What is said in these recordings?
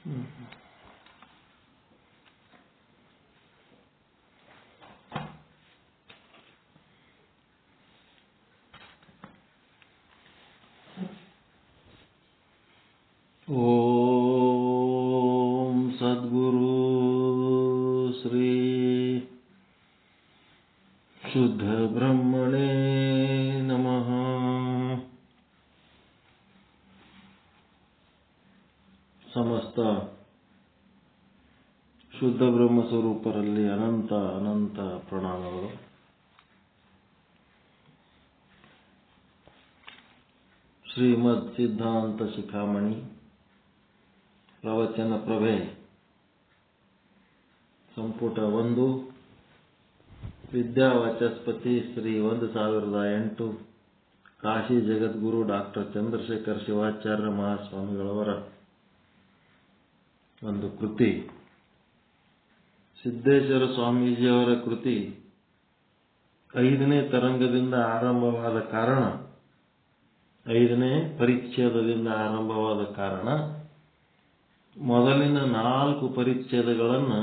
ಓಂ ಸದ್ಗುರು ಶ್ರೀ ಶುದ್ಧ ಬ್ರಹ್ಮಣೇ ನಮಃ. ಸಮಸ್ತ ಶುದ್ಧ ಬ್ರಹ್ಮ ಸ್ವರೂಪರಲ್ಲಿ ಅನಂತ ಅನಂತ ಪ್ರಣಾಮಗಳು. ಶ್ರೀಮದ್ ಸಿದ್ಧಾಂತ ಶಿಖಾಮಣಿ ಪ್ರವಚನ ಪ್ರಭೆ ಸಂಪುಟ 1 ವಿದ್ಯಾವಾಚಸ್ಪತಿ ಶ್ರೀ 1008 ಕಾಶಿ ಜಗದ್ಗುರು ಡಾಕ್ಟರ್ ಚಂದ್ರಶೇಖರ್ ಶಿವಾಚಾರ್ಯ ಮಹಾಸ್ವಾಮಿಗಳವರ ಒಂದು ಕೃತಿ, ಸಿದ್ದೇಶ್ವರ ಸ್ವಾಮೀಜಿಯವರ ಕೃತಿ 5ನೇ ತರಂಗದಿಂದ ಆರಂಭವಾದ ಕಾರಣ, 5ನೇ ಪರಿಚ್ಛೇದದಿಂದ ಆರಂಭವಾದ ಕಾರಣ ಮೊದಲಿನ 4 ಪರಿಚ್ಛೇದಗಳನ್ನು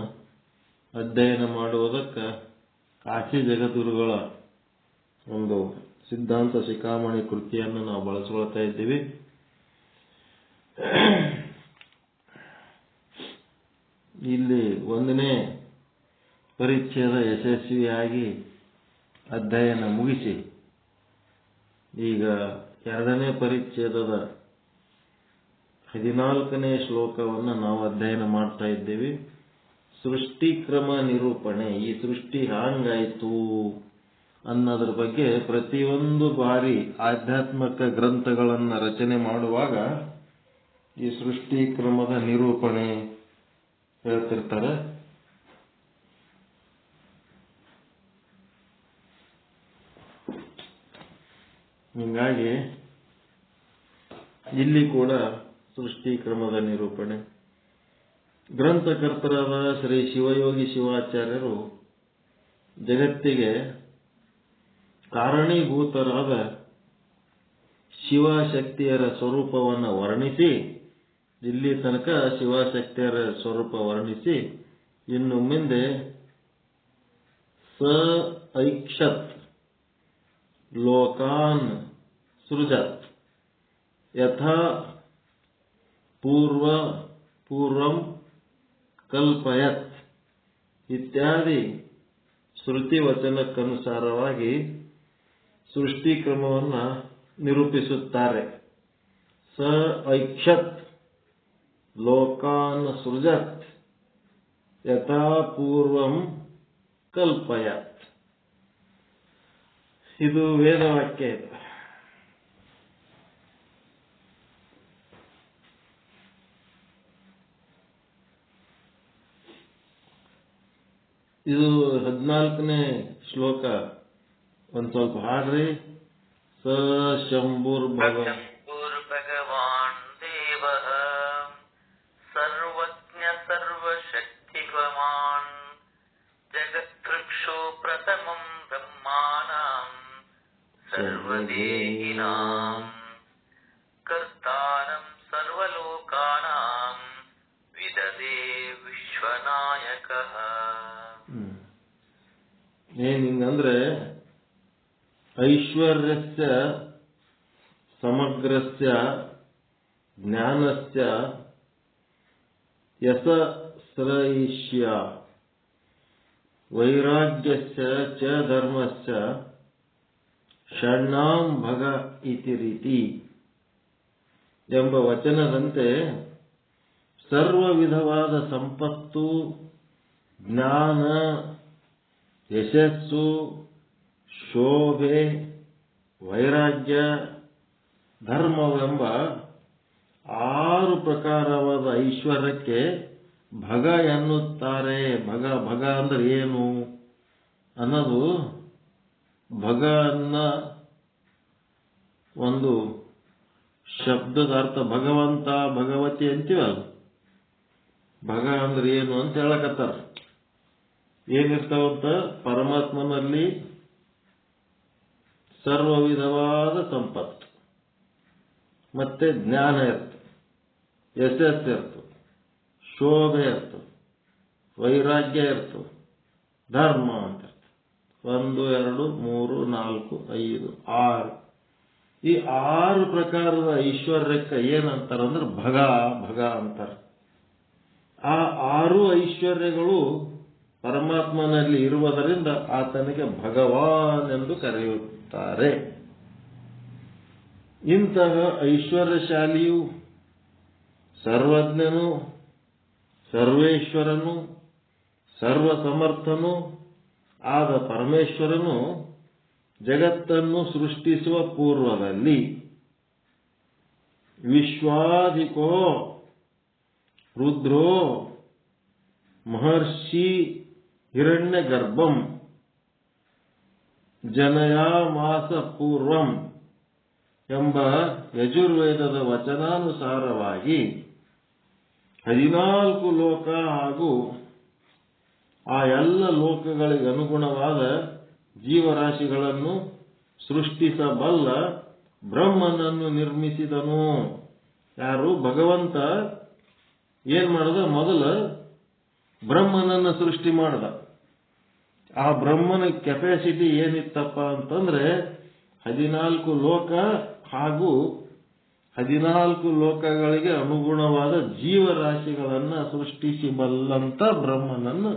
ಅಧ್ಯಯನ ಮಾಡುವುದಕ್ಕೆ ಕಾಶಿ ಜಗದ್ಗುರುಗಳ ಒಂದು ಸಿದ್ಧಾಂತ ಶಿಖಾಮಣಿ ಕೃತಿಯನ್ನು ನಾವು ಬಳಸಿಕೊಳ್ತಾ ಇದ್ದೀವಿ. ಇಲ್ಲಿ 1ನೇ ಪರಿಚ್ಛೇದ ಯಶಸ್ವಿಯಾಗಿ ಅಧ್ಯಯನ ಮುಗಿಸಿ ಈಗ 2ನೇ ಪರಿಚ್ಛೇದದ 14ನೇ ಶ್ಲೋಕವನ್ನು ನಾವು ಅಧ್ಯಯನ ಮಾಡ್ತಾ ಇದ್ದೀವಿ. ಸೃಷ್ಟಿ ಕ್ರಮ ನಿರೂಪಣೆ, ಈ ಸೃಷ್ಟಿ ಹ್ಯಾಂಗಾಯಿತು ಅನ್ನೋದ್ರ ಬಗ್ಗೆ ಪ್ರತಿಯೊಂದು ಬಾರಿ ಆಧ್ಯಾತ್ಮಿಕ ಗ್ರಂಥಗಳನ್ನು ರಚನೆ ಮಾಡುವಾಗ ಈ ಸೃಷ್ಟಿ ಕ್ರಮದ ನಿರೂಪಣೆ ಹೇಳ್ತಿರ್ತಾರೆ. ಹೀಗಾಗಿ ಇಲ್ಲಿ ಕೂಡ ಸೃಷ್ಟಿ ಕ್ರಮದ ನಿರೂಪಣೆ. ಗ್ರಂಥಕರ್ತರಾದ ಶ್ರೀ ಶಿವಯೋಗಿ ಶಿವಾಚಾರ್ಯರು ಜಗತ್ತಿಗೆ ಕಾರಣೀಭೂತರಾದ ಶಿವಶಕ್ತಿಯರ ಸ್ವರೂಪವನ್ನು ವರ್ಣಿಸಿ, ಇಲ್ಲಿ ತನಕ ಶಿವಶಕ್ತಿಯರ ಸ್ವರೂಪ ವರ್ಣಿಸಿ, ಇನ್ನು ಮುಂದೆ ಸ ಐಕ್ಷತ್ ಲೋಕಾನ್ ಸೃಜತ್ ಯಥಾ ಪೂರ್ವಂ ಕಲ್ಪಯತ್ ಇತ್ಯಾದಿ ಶ್ರುತಿ ವಚನಕ್ಕನುಸಾರವಾಗಿ ಸೃಷ್ಟಿ ಕ್ರಮವನ್ನು ನಿರೂಪಿಸುತ್ತಾರೆ. ಸ ಐಕ್ಷತ್ ಲೋಕಾನ್ ಸೃಜತ್ ಯಥಾ ಪೂರ್ವಂ ಕಲ್ಪಯತ್. ಇದು ವೇದವಾಕ್ಯ. ಇದು 14ನೇ ಶ್ಲೋಕ. ಒಂದು ಸ್ವಲ್ಪ ಹಾಡ್ರಿ. ಸ ಶಂಭುರ್ಭಗವಾನ್ ದೇವ ಸರ್ವಜ್ಞ ಸರ್ವಶಕ್ತಿಗವಾನ್ ಜಗತ್ಕೃಕ್ಷೋ ಪ್ರಥಮಂ ಬ್ರಹ್ಮಾಣಂ ಸರ್ವದೇಹಿನಾಂ ಕರ್ತಾರಂ ಸರ್ವಲೋಕಾನಾಂ ವಿದದೇ ವಿಶ್ವನಾಯಕಃ. ಏನಿಂಗಂದ್ರೆ ಐಶ್ವರ್ಯಸ್ಯ ಸಮಗ್ರಸ್ಯ ಜ್ಞಾನಸ್ಯ ಯಶಸ್ರೈಷ್ಯ ವೈರಾಗ್ಯಸ್ಯ ಚ ಧರ್ಮಸ್ಯ ಷಣ್ಣಾಂ ಭಗ ಇತಿ ರೀತಿ ಎಂಬ ವಚನದಂತೆ ಸರ್ವ ವಿಧವಾದ ಸಂಪತ್ತು, ಜ್ಞಾನ, ಯಶಸ್ಸು, ಶೋಭೆ, ವೈರಾಗ್ಯ, ಧರ್ಮವೆಂಬ 6 ಪ್ರಕಾರವಾದ ಐಶ್ವರ್ಯಕ್ಕೆ ಭಗ ಎನ್ನುತ್ತಾರೆ. ಭಗ ಅಂದ್ರೆ ಏನು ಅನ್ನೋದು, ಭಗ ಅನ್ನ ಒಂದು ಶಬ್ದದ ಅರ್ಥ ಭಗವಂತ ಭಗವತಿ ಅಂತೀವಲ್ಲ, ಭಗ ಅಂದ್ರೆ ಏನು ಅಂತ ಹೇಳಕತ್ತಾರ. ಏನಿರ್ತಾವಂತ ಪರಮಾತ್ಮನಲ್ಲಿ ಸರ್ವ ವಿಧವಾದ ಸಂಪತ್ತು, ಮತ್ತೆ ಜ್ಞಾನ ಇರ್ತದೆ, ಯಶಸ್ಸು ಇರ್ತದೆ, ಶೋಭೆ ಇರ್ತದೆ, ವೈರಾಗ್ಯ ಇರ್ತದೆ, ಧರ್ಮ ಅಂತ ಇರ್ತದೆ. 1 2 3 4 5 6 ಈ 6 ಪ್ರಕಾರದ ಐಶ್ವರ್ಯಕ್ಕೆ ಏನಂತಾರಂದ್ರೆ ಭಗ ಭಗ ಅಂತಾರೆ. ಆ 6 ಐಶ್ವರ್ಯಗಳು ಪರಮಾತ್ಮನಲ್ಲಿ ಇರುವುದರಿಂದ ಆತನಿಗೆ ಭಗವಾನ್ ಎಂದು ಕರೆಯುತ್ತಾರೆ. ಇಂತಹ ಐಶ್ವರ್ಯಶಾಲಿಯು, ಸರ್ವಜ್ಞನು, ಸರ್ವೇಶ್ವರನು, ಸರ್ವಸಮರ್ಥನು ಆದ ಪರಮೇಶ್ವರನು ಜಗತ್ತನ್ನು ಸೃಷ್ಟಿಸುವ ಪೂರ್ವದಲ್ಲಿ ವಿಶ್ವಾಧಿಕೋ ರುದ್ರೋ ಮಹರ್ಷಿ ಹಿರಣ್ಯಗರ್ಭಂ ಜನಯಾಮಾಸ ಪೂರ್ವಂ ಎಂಬ ಯಜುರ್ವೇದದ ವಚನಾನುಸಾರವಾಗಿ 14 ಲೋಕ ಹಾಗೂ ಆ ಎಲ್ಲ ಲೋಕಗಳಿಗೆ ಅನುಗುಣವಾದ ಜೀವರಾಶಿಗಳನ್ನು ಸೃಷ್ಟಿಸಬಲ್ಲ ಬ್ರಹ್ಮನನ್ನು ನಿರ್ಮಿಸಿದನು. ಯಾರು? ಭಗವಂತ ಏನ್ ಮಾಡದ? ಮೊದಲ ಬ್ರಹ್ಮನನ್ನು ಸೃಷ್ಟಿ ಮಾಡದ. ಆ ಬ್ರಹ್ಮನ ಕೆಪಾಸಿಟಿ ಏನಿತ್ತಪ್ಪ ಅಂತಂದ್ರೆ 14 ಲೋಕ ಹಾಗೂ 14 ಲೋಕಗಳಿಗೆ ಅನುಗುಣವಾದ ಜೀವರಾಶಿಗಳನ್ನ ಸೃಷ್ಟಿಸಬಲ್ಲಂತ ಬ್ರಹ್ಮನನ್ನು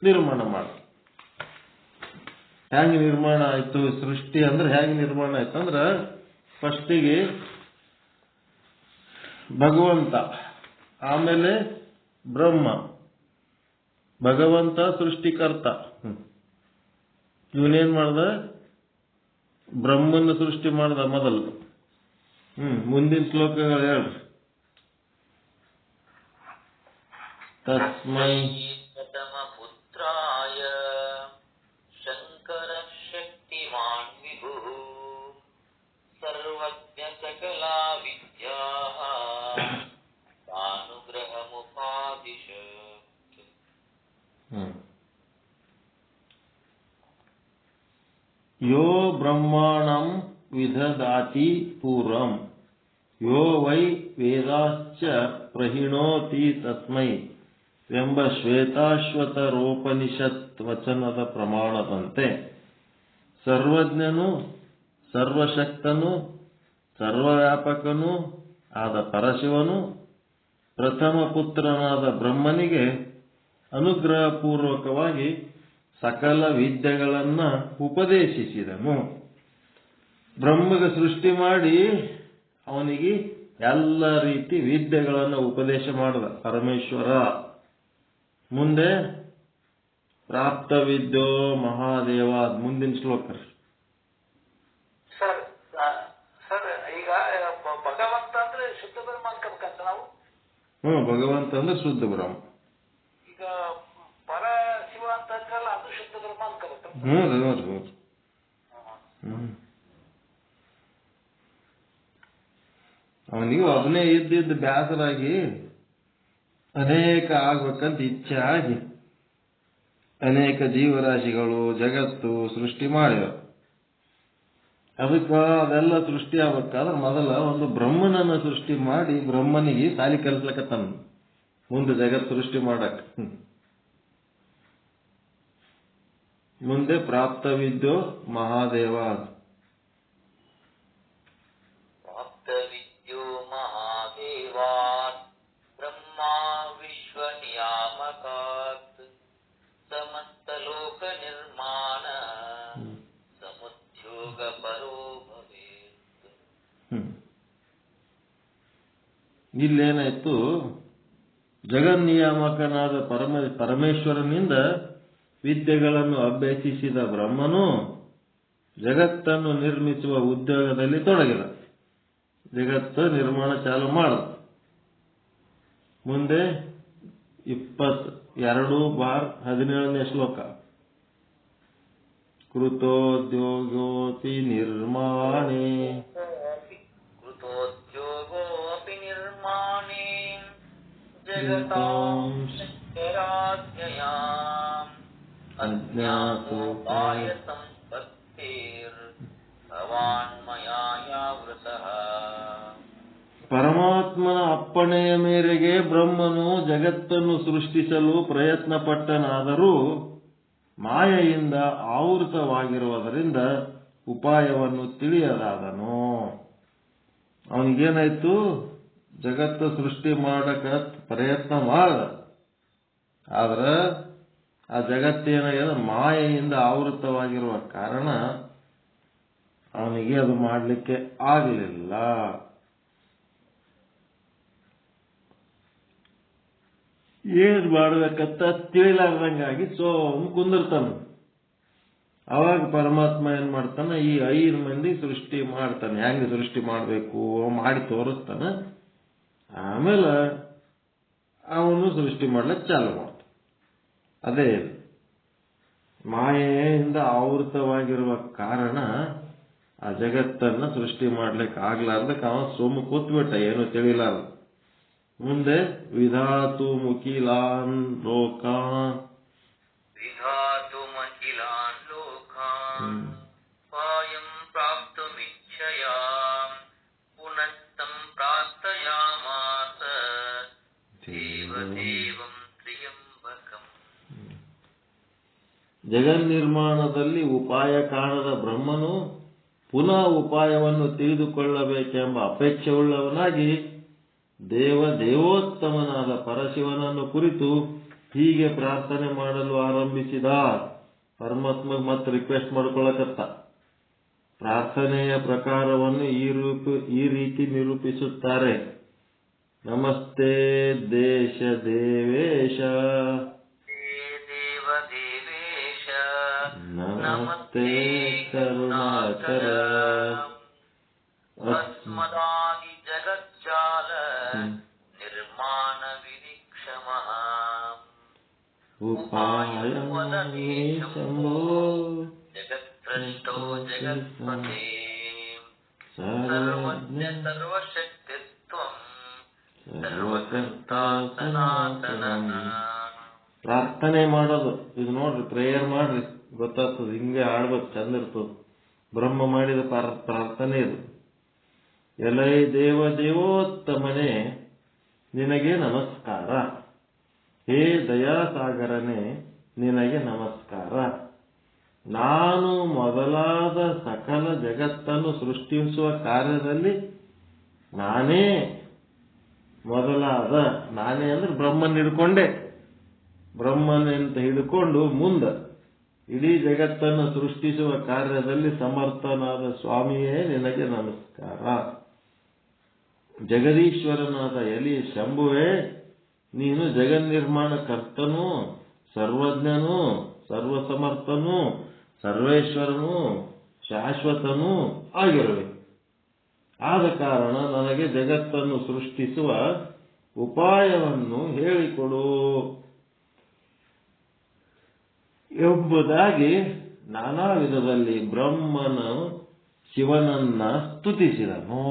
ನಿರ್ಮಾಣ ಮಾಡ. ಹೆಂಗ್ ನಿರ್ಮಾಣ ಆಯ್ತು ಸೃಷ್ಟಿ ಅಂದ್ರೆ? ಹೇಗೆ ನಿರ್ಮಾಣ ಆಯ್ತು ಅಂದ್ರೆ, ಫಸ್ಟಿಗೆ ಭಗವಂತ, ಆಮೇಲೆ ಬ್ರಹ್ಮ. ಭಗವಂತ ಸೃಷ್ಟಿಕರ್ತ. ಇವನೇನ್ ಮಾಡ್ದ? ಬ್ರಹ್ಮನ ಸೃಷ್ಟಿ ಮಾಡ್ದ ಮೊದಲು. ಮುಂದಿನ ಶ್ಲೋಕಗಳು ಹೇಳ್ರಿ. ತಸ್ಮೈ ಪುತ್ರಾಯ ಶಂಕರ ಶಕ್ತಿಮಾನ್ ವಿಭು ಸರ್ವಜ್ಞ ಸಕಲಾ ವಿದ್ಯಾ ಅನುಗ್ರಹಮುಪಾದಿಶ. ಯೋ ಬ್ರಹ್ಮಾಣಂ ವಿದಧಾತಿ ಪೂರ್ವಂ ಯೋ ವೈ ವೇದಾಶ್ಚ ಪ್ರಹಿಣೋತಿ ತಸ್ಮೈ ಎಂಬ ಶ್ವೇತಾಶ್ವತರೋಪನಿಷತ್ ವಚನದ ಪ್ರಮಾಣದಂತೆ ಸರ್ವಜ್ಞನು, ಸರ್ವಶಕ್ತನು, ಸರ್ವವ್ಯಾಪಕನೂ ಆದ ಪರಶಿವನು ಪ್ರಥಮ ಪುತ್ರನಾದ ಬ್ರಹ್ಮನಿಗೆ ಅನುಗ್ರಹಪೂರ್ವಕವಾಗಿ ಸಕಲ ವಿದ್ಯೆಗಳನ್ನ ಉಪದೇಶಿಸಿದನು. ಬ್ರಹ್ಮಗೆ ಸೃಷ್ಟಿ ಮಾಡಿ ಅವನಿಗೆ ಎಲ್ಲ ರೀತಿ ವಿದ್ಯೆಗಳನ್ನು ಉಪದೇಶ ಮಾಡಿದ ಪರಮೇಶ್ವರ. ಮುಂದೆ ಪ್ರಾಪ್ತ ವಿದ್ಯೋ ಮಹಾದೇವ. ಮುಂದಿನ ಶ್ಲೋಕ ಸರ್. ಈಗ ಭಗವಂತ ಅಂದ್ರೆ ಶುದ್ಧ ಬ್ರಹ್ಮ ಅನ್ಕೋಬೇಕಂತ ನಾವು. ಭಗವಂತ ಅಂದ್ರೆ ಶುದ್ಧ ಬ್ರಹ್ಮ. ಈಗ ಪರ ಶಿವ ಅಂತ ಅಂದ್ರಲ್ಲ, ಅದು ಶುದ್ಧ ಬ್ರಹ್ಮ ಅನ್ಕೋಬೇಕು. ಅವನಿಗೆ ಒಬ್ಬನೇ ಇದ್ದಿದ್ದು ಬ್ಯಾಸರಾಗಿ ಅನೇಕ ಆಗ್ಬೇಕಂತ ಇಚ್ಛೆ ಆಗಿ ಅನೇಕ ಜೀವರಾಶಿಗಳು ಜಗತ್ತು ಸೃಷ್ಟಿ ಮಾಡಿದ. ಅದೆಲ್ಲ ಸೃಷ್ಟಿ ಆಗ್ಬೇಕಾದ್ರೆ ಮೊದಲ ಒಂದು ಬ್ರಹ್ಮನನ್ನ ಸೃಷ್ಟಿ ಮಾಡಿ ಬ್ರಹ್ಮನಿಗೆ ಸಾಲಿ ಕಲಿಸ್ಲಕತ್ತಾನ ಮುಂದೆ ಜಗತ್ ಸೃಷ್ಟಿ ಮಾಡಕ್. ಮುಂದೆ ಪ್ರಾಪ್ತ ವಿದ್ಯೋ ಮಹಾದೇವ. ಸಮಸ್ತಲೋಕ ನಿರ್ಮಾಣ ಸಮುದ್ಯೋಗ ಪರೋ ಭವೇತ್. ಇಲ್ಲೇನಾಯ್ತು? ಜಗನ್ನಿಯಾಮಕನಾದ ಪರಮೇಶ್ವರನಿಂದ ವಿದ್ಯೆಗಳನ್ನು ಅಭ್ಯಸಿಸಿದ ಬ್ರಹ್ಮನು ಜಗತ್ತನ್ನು ನಿರ್ಮಿಸುವ ಉದ್ಯೋಗದಲ್ಲಿ ತೊಡಗಿದ. ಜಗತ್ತು ನಿರ್ಮಾಣ ಚಾಲು ಮಾಡ. ಮುಂದೆ 22:17 ಶ್ಲೋಕ. ಕೃತೋದ್ಯೋಗೋಪಿ ನಿರ್ಮಾಣೇ ಜಗತಾಂ ಶಂಕರಾಜ್ಞಯಾಂ ಅಜ್ಞಾತೋಪಾಯ ಸಂಪತ್ತೇರ್ ಭವಾನ್ ಮಯಾ ಯಾವೃತಃ. ಪರಮಾತ್ಮನ ಅಪ್ಪಣೆಯ ಮೇರೆಗೆ ಬ್ರಹ್ಮನು ಜಗತ್ತನ್ನು ಸೃಷ್ಟಿಸಲು ಪ್ರಯತ್ನ ಪಟ್ಟನಾದರೂ ಮಾಯೆಯಿಂದ ಆವೃತವಾಗಿರುವುದರಿಂದ ಉಪಾಯವನ್ನು ತಿಳಿಯಲಾದನು. ಅವನಿಗೇನಾಯ್ತು? ಜಗತ್ತು ಸೃಷ್ಟಿ ಮಾಡಕ ಪ್ರಯತ್ನ ಮಾಡ, ಆದ್ರ ಆ ಜಗತ್ತೇನಾಗ್ಯದ ಮಾಯೆಯಿಂದ ಆವೃತವಾಗಿರುವ ಕಾರಣ ಅವನಿಗೆ ಅದು ಮಾಡಲಿಕ್ಕೆ ಆಗಲಿಲ್ಲ. ಏನ್ ಮಾಡ್ಬೇಕಂತ ತಿಳಿಲಾರ್ದಂಗಾಗಿ ಕುಂದಿರ್ತಾನ. ಅವಾಗ ಪರಮಾತ್ಮ ಏನ್ ಮಾಡ್ತಾನ? ಈ 5 ಮಂದಿ ಸೃಷ್ಟಿ ಮಾಡ್ತಾನೆ. ಹೆಂಗೆ ಸೃಷ್ಟಿ ಮಾಡಬೇಕು ಮಾಡಿ ತೋರಿಸ್ತಾನ. ಆಮೇಲೆ ಅವನು ಸೃಷ್ಟಿ ಮಾಡ್ಲಿಕ್ಕೆ ಚಾಲು ಮಾಡ್ತಾನೆ. ಅದೇ ಮಾಯೆಯಿಂದ ಆವೃತವಾಗಿರುವ ಕಾರಣ ಆ ಜಗತ್ತನ್ನ ಸೃಷ್ಟಿ ಮಾಡ್ಲಿಕ್ಕೆ ಆಗ್ಲಾರ್ದಕ್ಕೆ ಅವ ಸೋಮು ಕೂತ್ಬಿಟ್ಟ, ಏನು ತಿಳಿಲಾರ್ದ. ಮುಂದೆ ವಿಧಾತು ಮುಖಿಲಾನ್ ಲೋಕಾನ್ ಪಾಯಂ ಪ್ರಾಪ್ತುಮಿಚ್ಛಯಾಂ ಪುನಸ್ತಂ ಪ್ರಾರ್ಥಯಾಮಾಸ ದೇವದೇವಂ ತ್ರ್ಯಂಬಕಂ. ಜಗನ್ನಿರ್ಮಾಣದಲ್ಲಿ ಉಪಾಯ ಕಾಣದ ಬ್ರಹ್ಮನು ಪುನಃ ಉಪಾಯವನ್ನು ತಿಳಿದುಕೊಳ್ಳಬೇಕೆಂಬ ಅಪೇಕ್ಷೆಯುಳ್ಳವನಾಗಿ ದೇವೋತ್ತಮನಾದ ಪರಶಿವನನ್ನು ಕುರಿತು ಹೀಗೆ ಪ್ರಾರ್ಥನೆ ಮಾಡಲು ಆರಂಭಿಸಿದ. ಪರಮಾತ್ಮ ಮತ್ತೆ ರಿಕ್ವೆಸ್ಟ್ ಮಾಡ್ಕೊಳ್ಳಕತ್ತ. ಪ್ರಾರ್ಥನೆಯ ಪ್ರಕಾರವನ್ನು ಈ ರೀತಿ ನಿರೂಪಿಸುತ್ತಾರೆ. ನಮಸ್ತೆ ದೇಶ ದೇವೇಶ, ದೇವದೇವೇಶ ನಮಸ್ತೆ ಕರುಣಾಕರ, ಅಸ್ಮದಾದಿ ಜಗಜ್ಜಾಲ ನಿರ್ಮಾಣ ವಿನಿಕ್ಷಮಃ ಉಪಾಯ ಶಂಭೋ ಜಗತ್ಪ್ರಷ್ಟೋ ಜಗತ್ಪತೆ ಸರ್ವಜ್ಞ ಸರ್ವಶಕ್ತಿತ್ವಂ ಸರ್ವಕರ್ತ ಸನಾತನಃ. ಪ್ರಾರ್ಥನೆ ಮಾಡೋದು ಇದು ನೋಡ್ರಿ, ಪ್ರೇಯರ್ ಮಾಡ್ರಿ, ಗೊತ್ತಾಗ್ತದೆ. ಹಿಂಗೆ ಆಡ್ಬೇಕು, ಚಂದ ಇರ್ತದೆ. ಬ್ರಹ್ಮ ಮಾಡಿದ ಪ್ರಾರ್ಥನೆ ಇದು. ಎಲೈ ದೇವೋತ್ತಮನೇ ನಿನಗೆ ನಮಸ್ಕಾರ. ಹೇ ದಯಾಸಾಗರನೇ ನಿನಗೆ ನಮಸ್ಕಾರ. ನಾನು ಮೊದಲಾದ ಸಕಲ ಜಗತ್ತನ್ನು ಸೃಷ್ಟಿಸುವ ಕಾರ್ಯದಲ್ಲಿ ನಾನೇ ಮೊದಲಾದ, ನಾನೇ ಅಂದ್ರೆ ಬ್ರಹ್ಮನ್ ಹಿಡ್ಕೊಂಡೆ, ಬ್ರಹ್ಮನಂತ ಹಿಡ್ಕೊಂಡು ಮುಂದೆ ಇಡೀ ಜಗತ್ತನ್ನು ಸೃಷ್ಟಿಸುವ ಕಾರ್ಯದಲ್ಲಿ ಸಮರ್ಥನಾದ ಸ್ವಾಮಿಯೇ ನಿನಗೆ ನಮಸ್ಕಾರ. ಜಗದೀಶ್ವರನಾದ ಎಲಿ ಶಂಭುವೇ ನೀನು ಜಗನ್ನಿರ್ಮಾಣ ಕರ್ತನೂ ಸರ್ವಜ್ಞನೂ ಸರ್ವಸಮರ್ಥನೂ ಸರ್ವೇಶ್ವರನೂ ಶಾಶ್ವತನೂ ಆಗಿರುವೆ. ಆದ ಕಾರಣ ನನಗೆ ಜಗತ್ತನ್ನು ಸೃಷ್ಟಿಸುವ ಉಪಾಯವನ್ನು ಹೇಳಿಕೊಡು ಎಂಬುದಾಗಿ ನಾನಾ ವಿಧದಲ್ಲಿ ಬ್ರಹ್ಮನು ಶಿವನನ್ನ ಸ್ತುತಿಸಿದನು.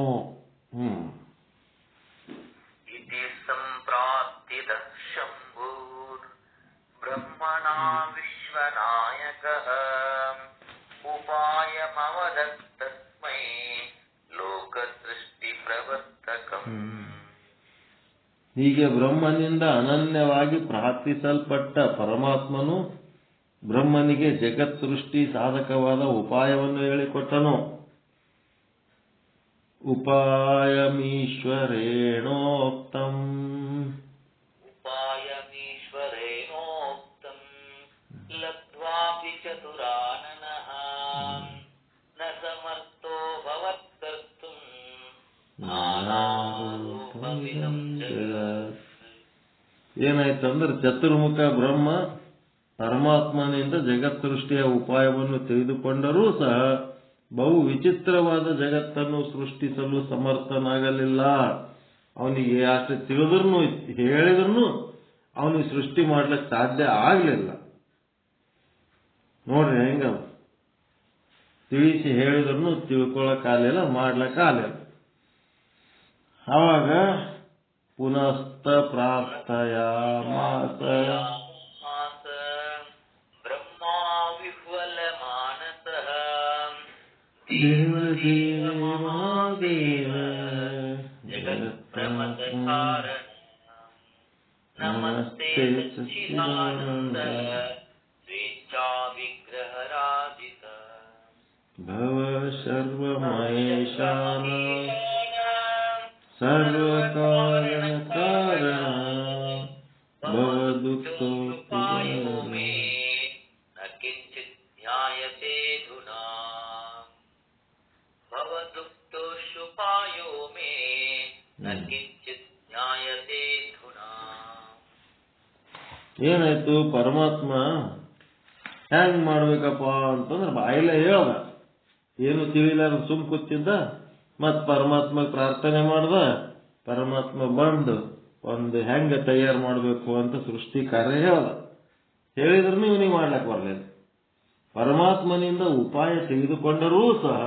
ಇತಿ ಸಂಪ್ರಾಪ್ತಿದ ಶಂಭುರ್ ಬ್ರಹ್ಮಣಾ ವಿಶ್ವನಾಯಕಃ ಉಪಾಯಮವದತ್ತಸ್ಮೈ ಲೋಕಸೃಷ್ಟಿ ಪ್ರವರ್ತಕಂ. ಹೀಗೆ ಬ್ರಹ್ಮನಿಂದ ಅನನ್ಯವಾಗಿ ಪ್ರಾರ್ಥಿಸಲ್ಪಟ್ಟ ಪರಮಾತ್ಮನು ಬ್ರಹ್ಮನಿಗೆ ಜಗತ್ ಸೃಷ್ಟಿ ಸಾಧಕವಾದ ಉಪಾಯವನ್ನು ಹೇಳಿಕೊಟ್ಟನು. ಉಪಾಯಮೀಶ್ವರೇಣೋಕ್ತಂ ಲಬ್ಧ್ವಾಪಿ ಚತುರಾನನಃ ನ ಸಮರ್ಥೋ ಭವತ್ಕರ್ತುಂ ನಾನಾರೂಪವಿದಂ ಜಗತ್. ಏನಾಯ್ತಂದ್ರೆ ಚತುರ್ಮುಖ ಬ್ರಹ್ಮ ಪರಮಾತ್ಮನಿಂದ ಜಗತ್ ಸೃಷ್ಟಿಯ ಉಪಾಯವನ್ನು ತಿಳಿದುಕೊಂಡರೂ ಸಹ ಬಹು ವಿಚಿತ್ರವಾದ ಜಗತ್ತನ್ನು ಸೃಷ್ಟಿಸಲು ಸಮರ್ಥನಾಗಲಿಲ್ಲ. ಅವನಿಗೆ ಅಷ್ಟು ತಿಳಿದ್ರು ಹೇಳಿದ್ರು ಅವನಿಗೆ ಸೃಷ್ಟಿ ಮಾಡ್ಲಿಕ್ಕೆ ಸಾಧ್ಯ ಆಗಲಿಲ್ಲ. ನೋಡ್ರಿ ಹೆಂಗ ತಿಳಿಸಿ ಹೇಳಿದ್ರು ತಿಳ್ಕೊಳಕ್ಕಾಗಲಿಲ್ಲ, ಮಾಡ್ಲಿಕ್ಕಾಗಲಿಲ್ಲ. ಅವಾಗ ಪುನಸ್ತ ಪ್ರಾರ್ಥಯ ಮಾಸ ಬ್ರಹ್ಮಾ ವಿಹ್ವಲ ಮಾನಸಃ ದೇವ ದೇವ ದೇವ ಜಗತ್ ಸಮತಧಾರಣ ನಮಸ್ತೆ ಸಚ್ಚಿದಾನಂದ ಸ್ವೇಚ್ಛಾ ವಿಗ್ರಹರಾಜಿತ ಭವ ಸರ್ವಮಹೇಶಾನ ಸರ್ವಕಾರಣ ಕಾರಣ ಭವದುಃಖೋಪಾಯೋ ಮೇ ನ ಕಿಂಚಿತ್ ಜ್ಞಾಯತೆ ಧುನಾ ಭವದುಃಖೋಪಾಯೋ ಮೇ ನ ಕಿಂಚಿತ್ ಜ್ಞಾಯತೆ ಧುನಾ. ಏನಾಯ್ತು? ಪರಮಾತ್ಮ ಹ್ಯಾಂಗ್ ಮಾಡ್ಬೇಕಪ್ಪ ಅಂತಂದ್ರೆ ಬಾಯಿಲೆ ಹೇಳ್ದ, ಏನು ತಿಳಿಲಾರ ಸುಮ್ ಕೂತಿದ್ದ. ಮತ್ ಪರಮಾತ್ಮ ಪ್ರಾರ್ಥನೆ ಮಾಡ್ದ. ಪರಮಾತ್ಮ ಬಂದು ಒಂದು ಹೆಂಗ ತಯಾರು ಮಾಡಬೇಕು ಅಂತ ಸೃಷ್ಟಿ ಕಾರ್ಯ ಹೇಳ್ದ. ಹೇಳಿದ್ರೂ ಇವನಿಗೆ ಮಾಡ್ಲಕ್ ಬರಲಿಲ್ಲ. ಪರಮಾತ್ಮನಿಂದ ಉಪಾಯ ತೆಗೆದುಕೊಂಡರೂ ಸಹ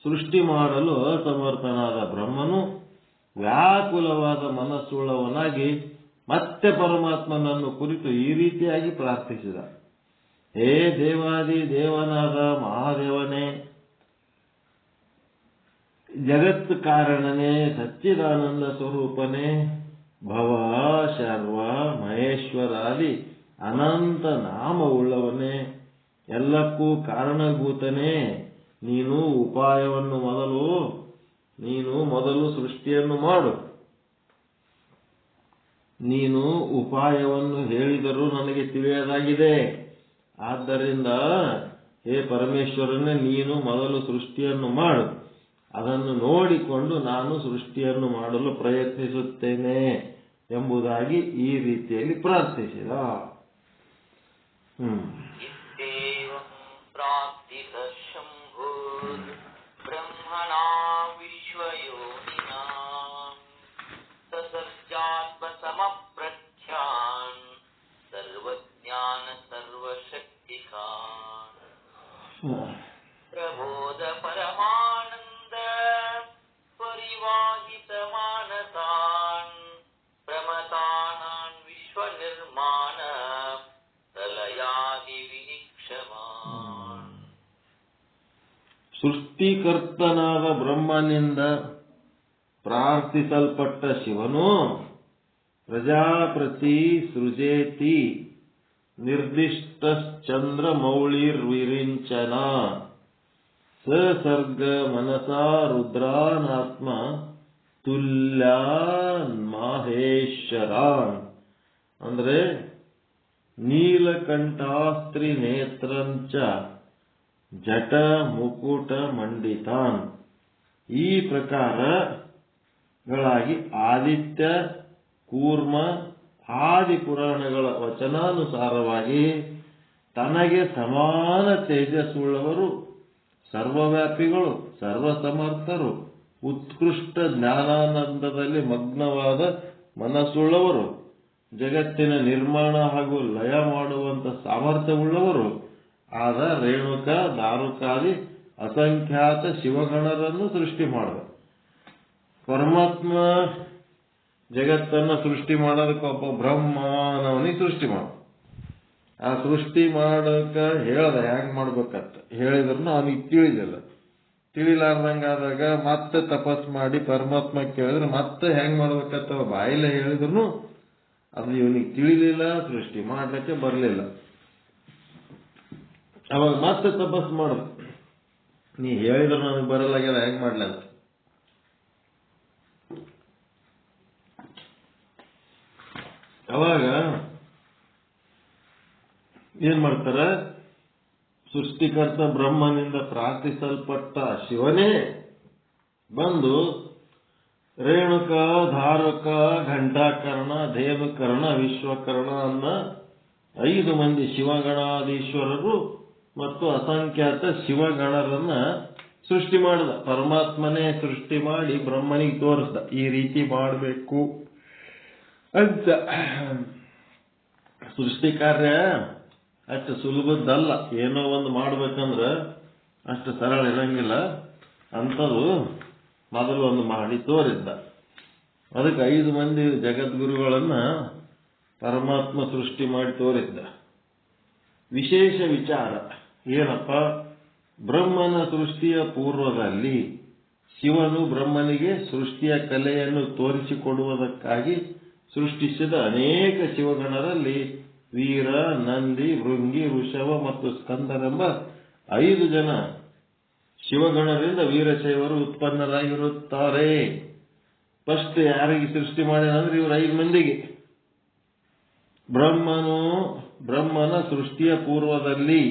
ಸೃಷ್ಟಿ ಮಾಡಲು ಅಸಮರ್ಥನಾದ ಬ್ರಹ್ಮನು ವ್ಯಾಕುಲವಾದ ಮನಸ್ಸುಳ್ಳವನಾಗಿ ಮತ್ತೆ ಪರಮಾತ್ಮನನ್ನು ಕುರಿತು ಈ ರೀತಿಯಾಗಿ ಪ್ರಾರ್ಥಿಸಿದ. ಹೇ ದೇವಾದಿ ದೇವನಾದ ಮಹಾದೇವನೇ, ಜಗತ್ ಕಾರಣನೇ, ಸಚ್ಚಿದಾನಂದ ಸ್ವರೂಪನೇ, ಭವ ಶರ್ವ ಮಹೇಶ್ವರಾದಿ ಅನಂತ ನಾಮವುಳ್ಳವನೇ, ಎಲ್ಲಕ್ಕೂ ಕಾರಣಭೂತನೇ, ನೀನು ಮೊದಲು ಸೃಷ್ಟಿಯನ್ನು ಮಾಡು. ನೀನು ಉಪಾಯವನ್ನು ಹೇಳಿದರೂ ನನಗೆ ತಿಳಿಯದಾಗಿದೆ. ಆದ್ದರಿಂದ ಹೇ ಪರಮೇಶ್ವರನೇ, ನೀನು ಮೊದಲು ಸೃಷ್ಟಿಯನ್ನು ಮಾಡು. ಅದನ್ನು ನೋಡಿಕೊಂಡು ನಾನು ಸೃಷ್ಟಿಯನ್ನು ಮಾಡಲು ಪ್ರಯತ್ನಿಸುತ್ತೇನೆ ಎಂಬುದಾಗಿ ಈ ರೀತಿಯಲ್ಲಿ ಪ್ರಾರ್ಥಿಸಿದ. ಇತ್ಯೇವಂ ಪ್ರಾರ್ಥಿತ ಶಂಭುರ್ ಬ್ರಹ್ಮಣಾ ವಿಶ್ವಯೋನಿನಾಂ ಸಸರ್ಜಾತ್ಮ ಸಮಪ್ರಖ್ಯಾನ್ ಸರ್ವಜ್ಞಾನ ಸರ್ವಶಕ್ತಿಕಾನ್ ಪ್ರಬೋಧ ಪರಮಾನಂದ ಪರಿವಾಹಿತ ಮಾನಸಾನ್ ಪ್ರಮತಾನಾನ್ ವಿಶ್ವನಿರ್ಮಾಣ ಪ್ರಲಯಾದಿ ವಿನಿಕ್ಷಮಾನ್. ಸೃಷ್ಟಿಕರ್ತನಾದ ಬ್ರಹ್ಮನಿಂದ ಪ್ರಾರ್ಥಿಸಲ್ಪಟ್ಟ ಶಿವನು ಪ್ರಜಾಪತಿ ಸೃಜೇತಿ ನಿರ್ದಿಷ್ಟಶ್ಚಂದ್ರ ಮೌಳಿರ್ವಿರಿಂಚನ ಸಸರ್ಗ ಮನಸಾ ರುದ್ರಾನಾತ್ಮ ತುಲ್ಯಾನ್ ಮಾಹೇಶ್ವರಾನ್. ಅಂದ್ರೆ ನೀಲಕಂಠಾಸ್ತ್ರಿ ನೇತ್ರಂಚ ಜಟ ಮುಕುಟ ಮಂಡಿತಾನ್. ಈ ಪ್ರಕಾರಗಳಾಗಿ ಆದಿತ್ಯ ಕೂರ್ಮ ಆದಿ ಪುರಾಣಗಳ ವಚನಾನುಸಾರವಾಗಿ ತನಗೆ ಸಮಾನ ತೇಜಸ್ಸುಳ್ಳವರು, ಸರ್ವವ್ಯಾಪಿಗಳು, ಸರ್ವಸಮರ್ಥರು, ಉತ್ಕೃಷ್ಟ ಜ್ಞಾನಾನಂದದಲ್ಲಿ ಮಗ್ನವಾದ ಮನಸ್ಸುಳ್ಳವರು, ಜಗತ್ತಿನ ನಿರ್ಮಾಣ ಹಾಗೂ ಲಯ ಮಾಡುವಂತ ಸಾಮರ್ಥ್ಯವುಳ್ಳವರು ಆದ ರೇಣುಕ ದಾರುಕಾದಿ ಅಸಂಖ್ಯಾತ ಶಿವಗಣರನ್ನು ಸೃಷ್ಟಿ ಮಾಡಿದ. ಪರಮಾತ್ಮ ಜಗತ್ತನ್ನ ಸೃಷ್ಟಿ ಮಾಡೋದಕ್ಕೊಬ್ಬ ಬ್ರಹ್ಮನವನಿಗೆ ಸೃಷ್ಟಿ ಮಾಡ. ಆ ಸೃಷ್ಟಿ ಮಾಡಕ ಹೇಳ್ದ ಹೆಂಗ್ ಮಾಡ್ಬೇಕಂತ. ಹೇಳಿದ್ರು ಅವನಿಗೆ ತಿಳಿಲಿಲ್ಲ. ತಿಳಿಲಾರ್ದಂಗಾದಾಗ ಮತ್ತೆ ತಪಸ್ ಮಾಡಿ ಪರಮಾತ್ಮ ಕೇಳಿದ್ರೆ ಮತ್ತೆ ಹೆಂಗ್ ಮಾಡ್ಬೇಕಂತ ಬಾಯಿಲೆ ಹೇಳಿದ್ರು ಅದು ಇವನಿಗೆ ತಿಳಿಲಿಲ್ಲ, ಸೃಷ್ಟಿ ಮಾಡ್ಲಿಕ್ಕೆ ಬರಲಿಲ್ಲ. ಅವಾಗ ಮತ್ತೆ ತಪಸ್ ಮಾಡ್ದ. ನೀ ಹೇಳಿದ್ರು ನನಗೆ ಬರಲಾಗ್ಯದ, ಹೆಂಗ್ ಮಾಡ್ಲ ಅಂತ. ಅವಾಗ ಏನ್ ಮಾಡ್ತಾರ, ಸೃಷ್ಟಿಕರ್ತ ಬ್ರಹ್ಮನಿಂದ ಪ್ರಾರ್ಥಿಸಲ್ಪಟ್ಟ ಶಿವನೇ ಬಂದು ರೇಣುಕ ಧಾರಕ ಘಂಟಾಕರ್ಣ ಧೇನುಕರ್ಣ ವಿಶ್ವಕರ್ಣ ಅನ್ನ 5 ಮಂದಿ ಶಿವಗಣಾಧೀಶ್ವರರು ಮತ್ತು ಅಸಂಖ್ಯಾತ ಶಿವಗಣರನ್ನ ಸೃಷ್ಟಿ ಮಾಡಿದ. ಪರಮಾತ್ಮನೇ ಸೃಷ್ಟಿ ಮಾಡಿ ಬ್ರಹ್ಮನಿಗೆ ತೋರಿಸ್ದ, ಈ ರೀತಿ ಮಾಡಬೇಕು ಅಂತ. ಸೃಷ್ಟಿ ಕಾರ್ಯ ಅಷ್ಟು ಸುಲಭದ್ದಲ್ಲ. ಏನೋ ಒಂದು ಮಾಡ್ಬೇಕಂದ್ರ ಅಷ್ಟು ಸರಳ ಇರಂಗಿಲ್ಲ. ಅಂಥದ್ದು ಮೊದಲು ಒಂದು ಮಾಡಿ ತೋರಿದ್ದ. ಅದಕ್ಕೆ 5 ಮಂದಿ ಜಗದ್ಗುರುಗಳನ್ನ ಪರಮಾತ್ಮ ಸೃಷ್ಟಿ ಮಾಡಿ ತೋರಿದ್ದ. ವಿಶೇಷ ವಿಚಾರ ಏನಪ್ಪ, ಬ್ರಹ್ಮನ ಸೃಷ್ಟಿಯ ಪೂರ್ವದಲ್ಲಿ ಶಿವನು ಬ್ರಹ್ಮನಿಗೆ ಸೃಷ್ಟಿಯ ಕಲೆಯನ್ನು ತೋರಿಸಿಕೊಡುವುದಕ್ಕಾಗಿ ಸೃಷ್ಟಿಸಿದ ಅನೇಕ ಶಿವಗಣರಲ್ಲಿ ವೀರ, ನಂದಿ, ಭೃಂಗಿ, ಋಷಭ ಮತ್ತು ಸ್ಕಂದರೆಂಬ 5 ಜನ ಶಿವಗಣರಿಂದ ವೀರಶೈವರು ಉತ್ಪನ್ನರಾಗಿರುತ್ತಾರೆ. ಫಸ್ಟ್ ಯಾರಿಗೆ ಸೃಷ್ಟಿ ಮಾಡಿದಂದ್ರೆ ಇವರು 5 ಮಂದಿಗೆ. ಬ್ರಹ್ಮನ ಸೃಷ್ಟಿಯ ಪೂರ್ವದಲ್ಲಿ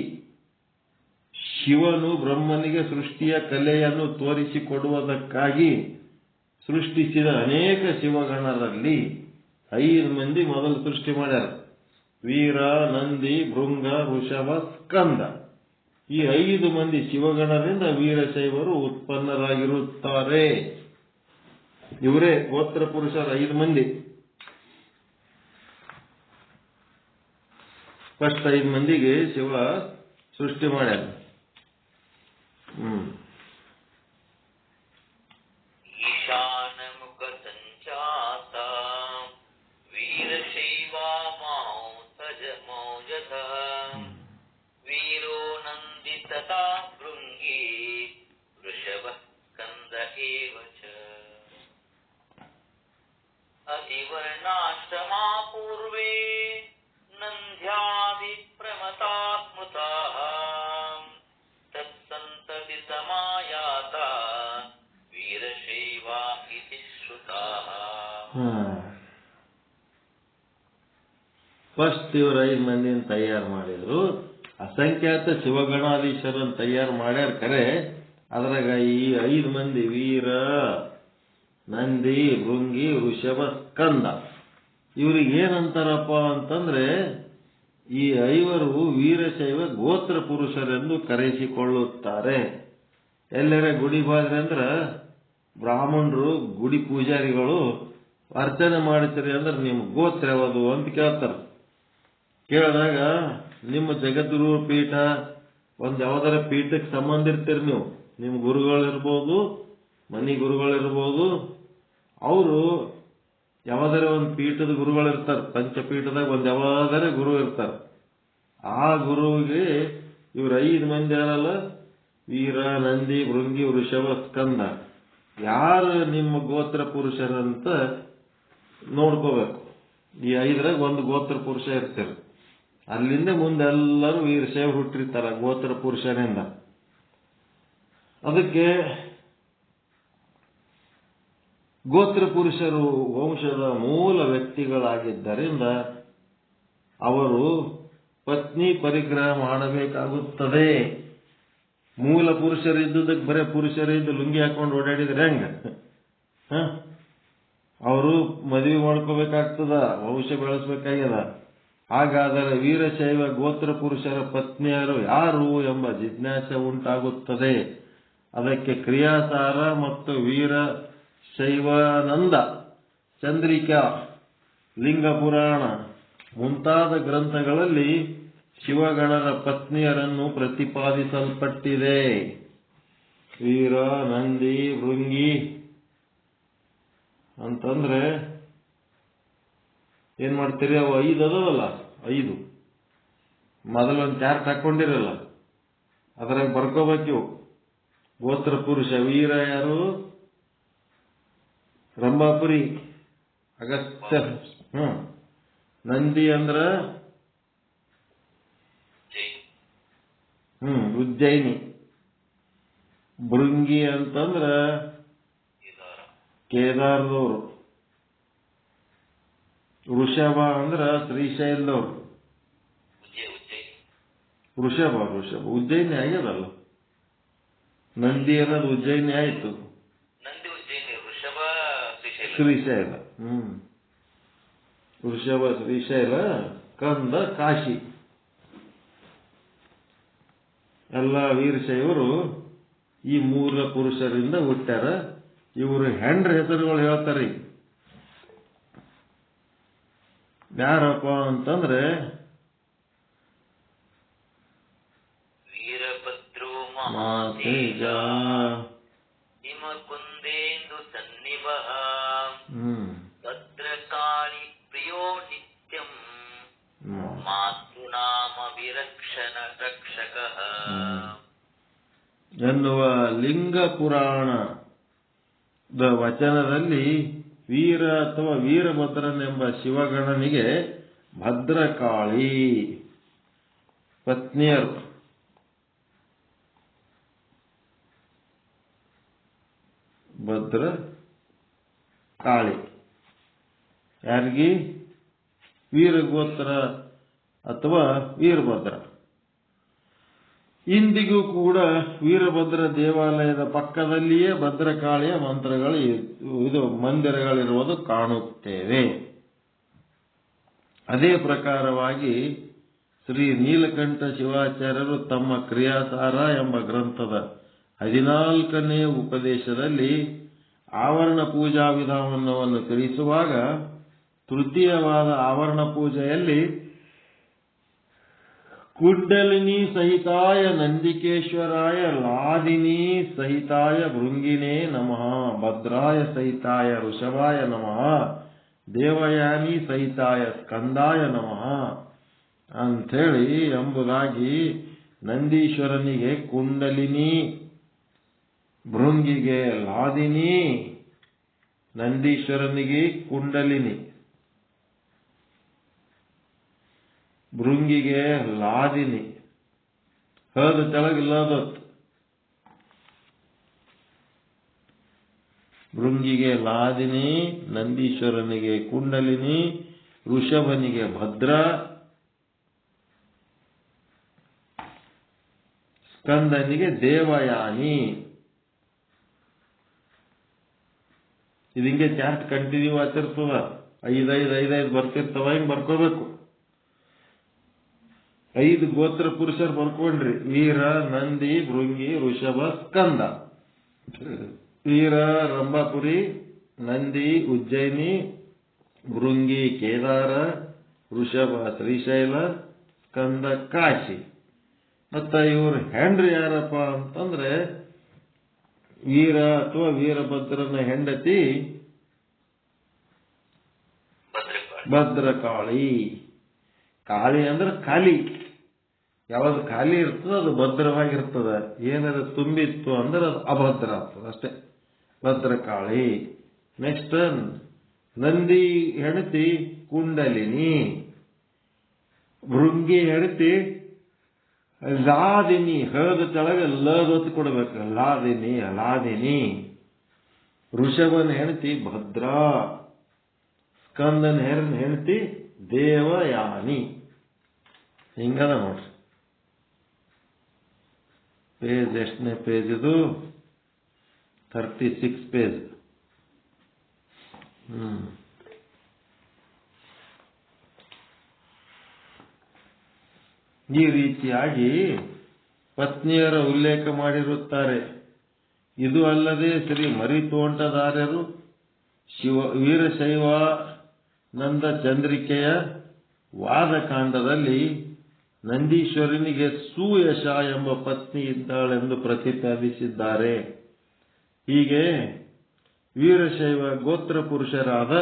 ಶಿವನು ಬ್ರಹ್ಮನಿಗೆ ಸೃಷ್ಟಿಯ ಕಲೆಯನ್ನು ತೋರಿಸಿಕೊಡುವುದಕ್ಕಾಗಿ ಸೃಷ್ಟಿಸಿದ ಅನೇಕ ಶಿವಗಣರಲ್ಲಿ 5 ಮಂದಿ ಮೊದಲು ಸೃಷ್ಟಿ ಮಾಡ್ಯಾರ. ವೀರ, ನಂದಿ, ಭೃಂಗ, ಋಷಭ, ಸ್ಕಂದ. ಈ 5 ಮಂದಿ ಶಿವಗಣರಿಂದ ವೀರಶೈವರು ಉತ್ಪನ್ನರಾಗಿರುತ್ತಾರೆ. ಇವರೇ ಗೋತ್ರ ಪುರುಷರ 5 ಮಂದಿ. ಫಸ್ಟ್ 5 ಮಂದಿಗೆ ಶಿವ ಸೃಷ್ಟಿ ಮಾಡ್ಯಾರ. ಈಶಾನ ಮುಖ ಸಂಚಾತ ವೀರಶೈವಾ ಮೌಜಸ ವೀರೋ ನಂದಿ ತಥಾ ಭೃಂಗಿ ವೃಷಭ ಸ್ಕಂದ ಏವ ಚ ಅತಿವರ್ಣಾಶ್ರಮಾ ಪೂರ್ವೇ ನಂದ್ಯಾದಿ ಪ್ರಮತಾತ್ಮೃತಾಃ ತತ್ಸಂತತಿ ಸಮಾಯಾತ ವೀರಶೈವಾ ಇತಿ ಶ್ರುತಾಃ. ಫಸ್ಟ್ ಇವರು 5 ಮಂದಿನ ತಯಾರು ಮಾಡಿದ್ರು. ಅಸಂಖ್ಯಾತ ಶಿವಗಣಾಧೀಶರನ್ನು ತಯಾರು ಮಾಡ್ಯಾರ ಖರೆ. ಅದ್ರಾಗ ಈ 5 ಮಂದಿ ವೀರ, ನಂದಿ, ಭೃಂಗಿ, ಋಷಭ, ಸ್ಕಂದ ಇವ್ರಿಗೆ ಏನಂತಾರಪ್ಪ ಅಂತಂದ್ರೆ ಈ 5 ವೀರಶೈವ ಗೋತ್ರ ಪುರುಷರೆಂದು ಕರೆಸಿಕೊಳ್ಳುತ್ತಾರೆ. ಎಲ್ಲರ ಗುಡಿ ಬಾದ್ರೆ ಅಂದ್ರ ಬ್ರಾಹ್ಮಣರು, ಗುಡಿ ಪೂಜಾರಿಗಳು ಅರ್ಚನೆ ಮಾಡ್ತೀರಿ ಅಂದ್ರೆ ನಿಮ್ಮ ಗೋತ್ರ ಯಾವುದು ಅಂತ ಕೇಳ್ತಾರ. ಕೇಳಿದಾಗ ನಿಮ್ಮ ಜಗದ್ಗುರು ಪೀಠ ಯಾವ್ದಾರ ಪೀಠಕ್ಕೆ ಸಂಬಂಧ ಇರ್ತೀರಿ ನೀವು. ನಿಮ್ಮ ಗುರುಗಳಿರ್ಬೋದು, ಮನಿ ಗುರುಗಳಿರ್ಬೋದು. ಅವರು ಯಾವ್ದಾರ ಒಂದು ಪೀಠದ ಗುರುಗಳಿರ್ತಾರೆ. ಪಂಚಪೀಠದಾಗ ಯಾವ್ದಾರ ಗುರು ಇರ್ತಾರೆ. ಆ ಗುರುವಿಗೆ ಇವ್ರು 5 ಮಂದಿ ಯಾರಲ್ಲ, ವೀರ, ನಂದಿ, ಭೃಂಗಿ, ವೃಷಭ, ಸ್ಕಂದ, ಯಾರು ನಿಮ್ಮ ಗೋತ್ರ ಪುರುಷರಂತ ನೋಡ್ಕೋಬೇಕು. ಈ 5ರಾಗ ಒಂದು ಗೋತ್ರ ಪುರುಷ ಇರ್ತಾರೆ. ಅಲ್ಲಿಂದ ಮುಂದೆಲ್ಲರೂ ವೀರಶೈವ ಹುಟ್ಟಿರ್ತಾರ ಗೋತ್ರ ಪುರುಷನಿಂದ. ಅದಕ್ಕೆ ಗೋತ್ರ ಪುರುಷರು ವಂಶದ ಮೂಲ ವ್ಯಕ್ತಿಗಳಾಗಿದ್ದರಿಂದ ಅವರು ಪತ್ನಿ ಪರಿಗ್ರಹ ಮಾಡಬೇಕಾಗುತ್ತದೆ. ಮೂಲ ಪುರುಷರಿದ್ದುದಕ್ಕೆ ಬರೇ ಪುರುಷರಿದ್ದು ಲುಂಗಿ ಹಾಕೊಂಡು ಓಡಾಡಿದ್ರೆ ಹೆಂಗ? ಅವರು ಮದುವೆ ಮಾಡ್ಕೋಬೇಕಾಗ್ತದ, ವಂಶ ಬೆಳೆಸಬೇಕಾಗ್ಯದ. ಹಾಗಾದರೆ ವೀರಶೈವ ಗೋತ್ರ ಪುರುಷರ ಪತ್ನಿಯರು ಯಾರು ಎಂಬ ಜಿಜ್ಞಾಸೆ ಉಂಟಾಗುತ್ತದೆ. ಅದಕ್ಕೆ ಕ್ರಿಯಾಸಾರ ಮತ್ತು ವೀರಶೈವಾನಂದ ಚಂದ್ರಿಕಾ, ಲಿಂಗ ಪುರಾಣ ಮುಂತಾದ ಗ್ರಂಥಗಳಲ್ಲಿ ಶಿವಗಣರ ಪತ್ನಿಯರನ್ನು ಪ್ರತಿಪಾದಿಸಲ್ಪಟ್ಟಿದೆ. ವೀರ, ನಂದಿ, ಭೃಂಗಿ ಅಂತಂದ್ರೆ ಏನ್ ಮಾಡ್ತೀರಿ? ಅವು 5 ಅದವಲ್ಲ, 5 ಮೊದಲೊಂದು ಚಾರ್ಟ್ ಹಾಕೊಂಡಿರಲ್ಲ, ಅದ್ರಾಗ ಬರ್ಕೋಬೇಕು. ಗೋತ್ರ ಪುರುಷ ವೀರ ಯಾರು? ರಂಭಾಪುರಿ, ಅಗಸ್ತ್ಯ. ನಂದಿ ಅಂದ್ರ ಉಜ್ಜಯಿನಿ. ಭೃಂಗಿ ಅಂತಂದ್ರ ಕೇದಾರದವರು. ಋಷಭ ಅಂದ್ರ ಶ್ರೀಶೈಲದವರು. ಋಷಭ ಉಜ್ಜಯಿನಿ ಆಗ್ಯದಲ್ಲ. ನಂದಿ ಅನ್ನೋದು ಉಜ್ಜಯಿನಿ ಆಯ್ತು. ಶ್ರೀಶೈಲ. ಋಷಭ ಶ್ರೀಶೈಲ, ಕಂದ ಕಾಶಿ. ಎಲ್ಲ ವೀರಶೈವರು ಈ ಮೂಲ ಪುರುಷರಿಂದ ಹುಟ್ಟ್ಯಾರ. ಇವರು ಹೆಂಡ್ರ ಹೆಸರುಗಳು ಹೇಳ್ತಾರೆ. ಯಾರಪ್ಪ ಅಂತಂದ್ರೆ ವೀರಭದ್ರೋ ಮಾತೇಜ, ಹಿಮಕುಂದೇಂದು ಸನ್ನಿಭಃ ಭದ್ರಕಾಳಿ ಪ್ರಿಯೋ ನಿತ್ಯಂ ಮಾತೃನಾಮ ವಿರಕ್ಷಣ ರಕ್ಷಕಃ ಎನ್ನುವ ಲಿಂಗ ಪುರಾಣ ವಚನದಲ್ಲಿ ವೀರ ಅಥವಾ ವೀರಭದ್ರನೆಂಬ ಶಿವಗಣನಿಗೆ ಭದ್ರಕಾಳಿ ಪತ್ನಿಯರು. ಭದ್ರ ಕಾಳಿ ಯಾರಿಗೆ? ವೀರಗೋತ್ರ ಅಥವಾ ವೀರಭದ್ರ. ಇಂದಿಗೂ ಕೂಡ ವೀರಭದ್ರ ದೇವಾಲಯದ ಪಕ್ಕದಲ್ಲಿಯೇ ಭದ್ರಕಾಳಿಯ ಮಂದಿರಗಳಿರುವುದು ಕಾಣುತ್ತೇವೆ. ಅದೇ ಪ್ರಕಾರವಾಗಿ ಶ್ರೀ ನೀಲಕಂಠ ಶಿವಾಚಾರ್ಯರು ತಮ್ಮ ಕ್ರಿಯಾಸಾರ ಎಂಬ ಗ್ರಂಥದ 14ನೇ ಉಪದೇಶದಲ್ಲಿ ಆವರಣ ಪೂಜಾ ವಿಧಾನವನ್ನು ತಿಳಿಸುವಾಗ ತೃತೀಯವಾದ ಆವರಣ ಪೂಜೆಯಲ್ಲಿ ಕುಂಡಲಿನಿ ಸಹಿತಾಯ ನಂದಿಕೇಶ್ವರಾಯ ಲಾದಿನಿ ಸಹಿತಾಯ ಭೃಂಗಿನೇ ನಮಃ, ಭದ್ರಾಯ ಸಹಿತಾಯ ಋಷಭಾಯ ನಮಃ, ದೇವಯಾನಿ ಸಹಿತಾಯ ಸ್ಕಂದಾಯ ನಮಃ ಅಂಥೇಳಿ ಎಂಬುದಾಗಿ ನಂದೀಶ್ವರನಿಗೆ ಕುಂಡಲಿನಿ, ಭೃಂಗಿಗೆ ಲಾದಿನಿ, ನಂದೀಶ್ವರನಿಗೆ ಕುಂಡಲಿನಿ, ಭೃಂಗಿಗೆ ಲಾದಿನಿ, ಹದ ತೆಳಗಿಲ್ಲದತ್ತು, ಭೃಂಗಿಗೆ ಲಾದಿನಿ, ನಂದೀಶ್ವರನಿಗೆ ಕುಂಡಲಿನಿ, ಋಷಭನಿಗೆ ಭದ್ರ, ಸ್ಕಂದನಿಗೆ ದೇವಯಾನಿ. ಇದು ಹಿಂಗೆ ಚಾರ್ಟ್ ಕಂಟಿನ್ಯೂ ಆಗ್ತಿರ್ತದ. 5 ಬರ್ತಿರ್ತವ, ಹಿಂಗ್ ಬರ್ಕೋಬೇಕು. 5 ಗೋತ್ರ ಪುರುಷರು ಬರ್ಕೊಂಡ್ರಿ. ವೀರ, ನಂದಿ, ಭೃಂಗಿ, ಋಷಭ, ಸ್ಕಂದ. ವೀರ ರಂಭಾಪುರಿ, ನಂದಿ ಉಜ್ಜಯಿನಿ, ಭೃಂಗಿ ಕೇದಾರ, ಋಷಭ ಶ್ರೀಶೈಲ, ಸ್ಕಂದ ಕಾಶಿ. ಮತ್ತ ಇವರು ಹೆಂಡ್ರಿ ಯಾರಪ್ಪ ಅಂತಂದ್ರೆ ವೀರ ಅಥವಾ ವೀರಭದ್ರನ ಹೆಂಡತಿ ಭದ್ರಕಾಳಿ. ಕಾಳಿ ಅಂದ್ರೆ ಖಾಲಿ, ಯಾವ್ದು ಖಾಲಿ ಇರ್ತದ ಅದು ಭದ್ರವಾಗಿರ್ತದ. ಏನಾರ ತುಂಬಿತ್ತು ಅಂದ್ರೆ ಅದು ಅಭದ್ರ ಆಗ್ತದ ಅಷ್ಟೇ. ಭದ್ರಕಾಳಿ. ನೆಕ್ಸ್ಟ್ ನಂದಿ ಹೆಂಡತಿ ಕುಂಡಲಿನಿ, ಭೃಂಗಿ ಹೆಂಡತಿ ಲಾದಿನಿ, ಹದ ಕೆಳಗೆ ಲದೊತ್ತು ಕೊಡಬೇಕು, ಲಾದಿನಿ ಲಾದಿನಿ. ಋಷಭನ ಹೆಂಡತಿ ಭದ್ರ, ಸ್ಕಂದನ ಹೆಂಡತಿ ದೇವಯಾನಿ. ಹಿಂಗದ ನೋಡ್ರಿ. ಪೇಜ್ ಎಷ್ಟನೇ ಪೇಜ್ ಇದು? 36 ಪೇಜ್. ಈ ರೀತಿಯಾಗಿ ಪತ್ನಿಯರ ಉಲ್ಲೇಖ ಮಾಡಿರುತ್ತಾರೆ. ಇದು ಅಲ್ಲದೆ ಶ್ರೀ ಮರಿತೋಂಟದಾರ್ಯರು ವೀರಶೈವ ನಂದ ಚಂದ್ರಿಕೆಯ ವಾದಕಾಂಡದಲ್ಲಿ ನಂದೀಶ್ವರನಿಗೆ ಸುಯಶ ಎಂಬ ಪತ್ನಿ ಇದ್ದಾಳೆಂದು ಪ್ರತಿಪಾದಿಸಿದ್ದಾರೆ. ಹೀಗೆ ವೀರಶೈವ ಗೋತ್ರ ಪುರುಷರಾದ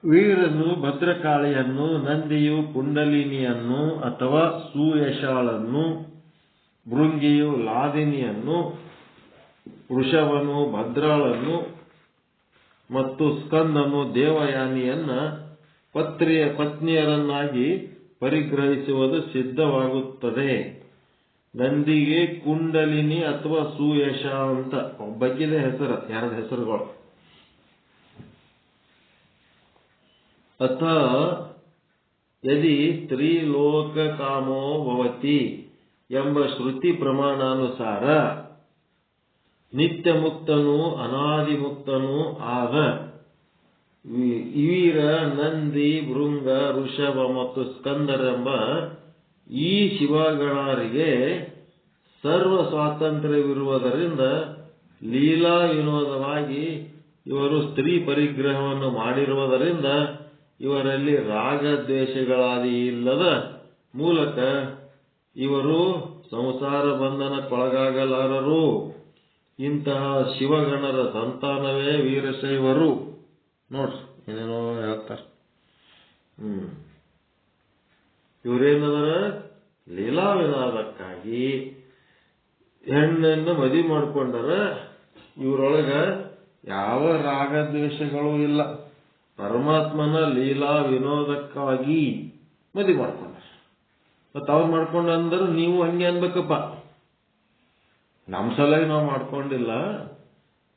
ವೀರನು ಭದ್ರಕಾಳಿಯನ್ನು, ನಂದಿಯು ಕುಂಡಲಿನಿಯನ್ನು ಅಥವಾ ಸುಯಶಾಳನ್ನು, ಭೃಂಗಿಯು ಲಾದಿನಿಯನ್ನು, ವೃಷಭನು ಭದ್ರಾಳನ್ನು ಮತ್ತು ಸ್ಕಂದನು ದೇವಯಾನಿಯನ್ನ ಪತ್ನಿಯರನ್ನಾಗಿ ಪರಿಗ್ರಹಿಸುವುದು ಸಿದ್ಧವಾಗುತ್ತದೆ. ನಂದಿಗೆ ಕುಂಡಲಿನಿ ಅಥವಾ ಸುಯಶ ಅಂತ ಒಬ್ಬಕ್ಕಿದೆ ಹೆಸರು, 2 ಹೆಸರುಗಳು. ಅಥ ಯದಿ ಸ್ತ್ರೀಲೋಕ ಕಾಮೋ ಭವತಿ ಎಂಬ ಶ್ರುತಿ ಪ್ರಮಾಣಾನುಸಾರ ನಿತ್ಯ ಮುಕ್ತನೂ ಅನಾದಿ ಮುಕ್ತನೂ ಆದ ವೀರ, ನಂದಿ, ಭೃಂಗ, ಋಷಭ ಮತ್ತು ಸ್ಕಂದರೆಂಬ ಈ ಶಿವಗಣರಿಗೆ ಸರ್ವ ಸ್ವಾತಂತ್ರ್ಯವಿರುವುದರಿಂದ ಲೀಲಾ ವಿನೋದವಾಗಿ ಇವರು ಸ್ತ್ರೀ ಪರಿಗ್ರಹವನ್ನು ಮಾಡಿರುವುದರಿಂದ ಇವರಲ್ಲಿ ರಾಗದ್ವೇಷಗಳಾದಿ ಇಲ್ಲದ ಮೂಲಕ ಇವರು ಸಂಸಾರ ಬಂಧನಕ್ಕೊಳಗಾಗಲಾರರು. ಇಂತಹ ಶಿವಗಣರ ಸಂತಾನವೇ ವೀರಶೈವರು. ನೋಡ್ರಿ ಏನೇನೋ ಹೇಳ್ತಾರೆ. ಇವರೇನದರ ಲೀಲಾ ವಿನೋದಕ್ಕಾಗಿ ಹೆಣ್ಣನ್ನು ಮದುವೆ ಮಾಡ್ಕೊಂಡರ ಇವರೊಳಗ ಯಾವ ರಾಗದ್ವೇಷಗಳು ಇಲ್ಲ. ಪರಮಾತ್ಮನ ಲೀಲಾ ವಿನೋದಕ್ಕಾಗಿ ಮದುವೆ ಮಾಡ್ಕೊಂಡ. ಮತ್ತ ಅವ್ರು ಮಾಡ್ಕೊಂಡ ಅಂದರು ನೀವು ಹಂಗೆ ಅನ್ಬೇಕಪ್ಪ. ನಮ್ಮ ಸಲುವಾಗಿ ನಾವು ಮಾಡ್ಕೊಂಡಿಲ್ಲ,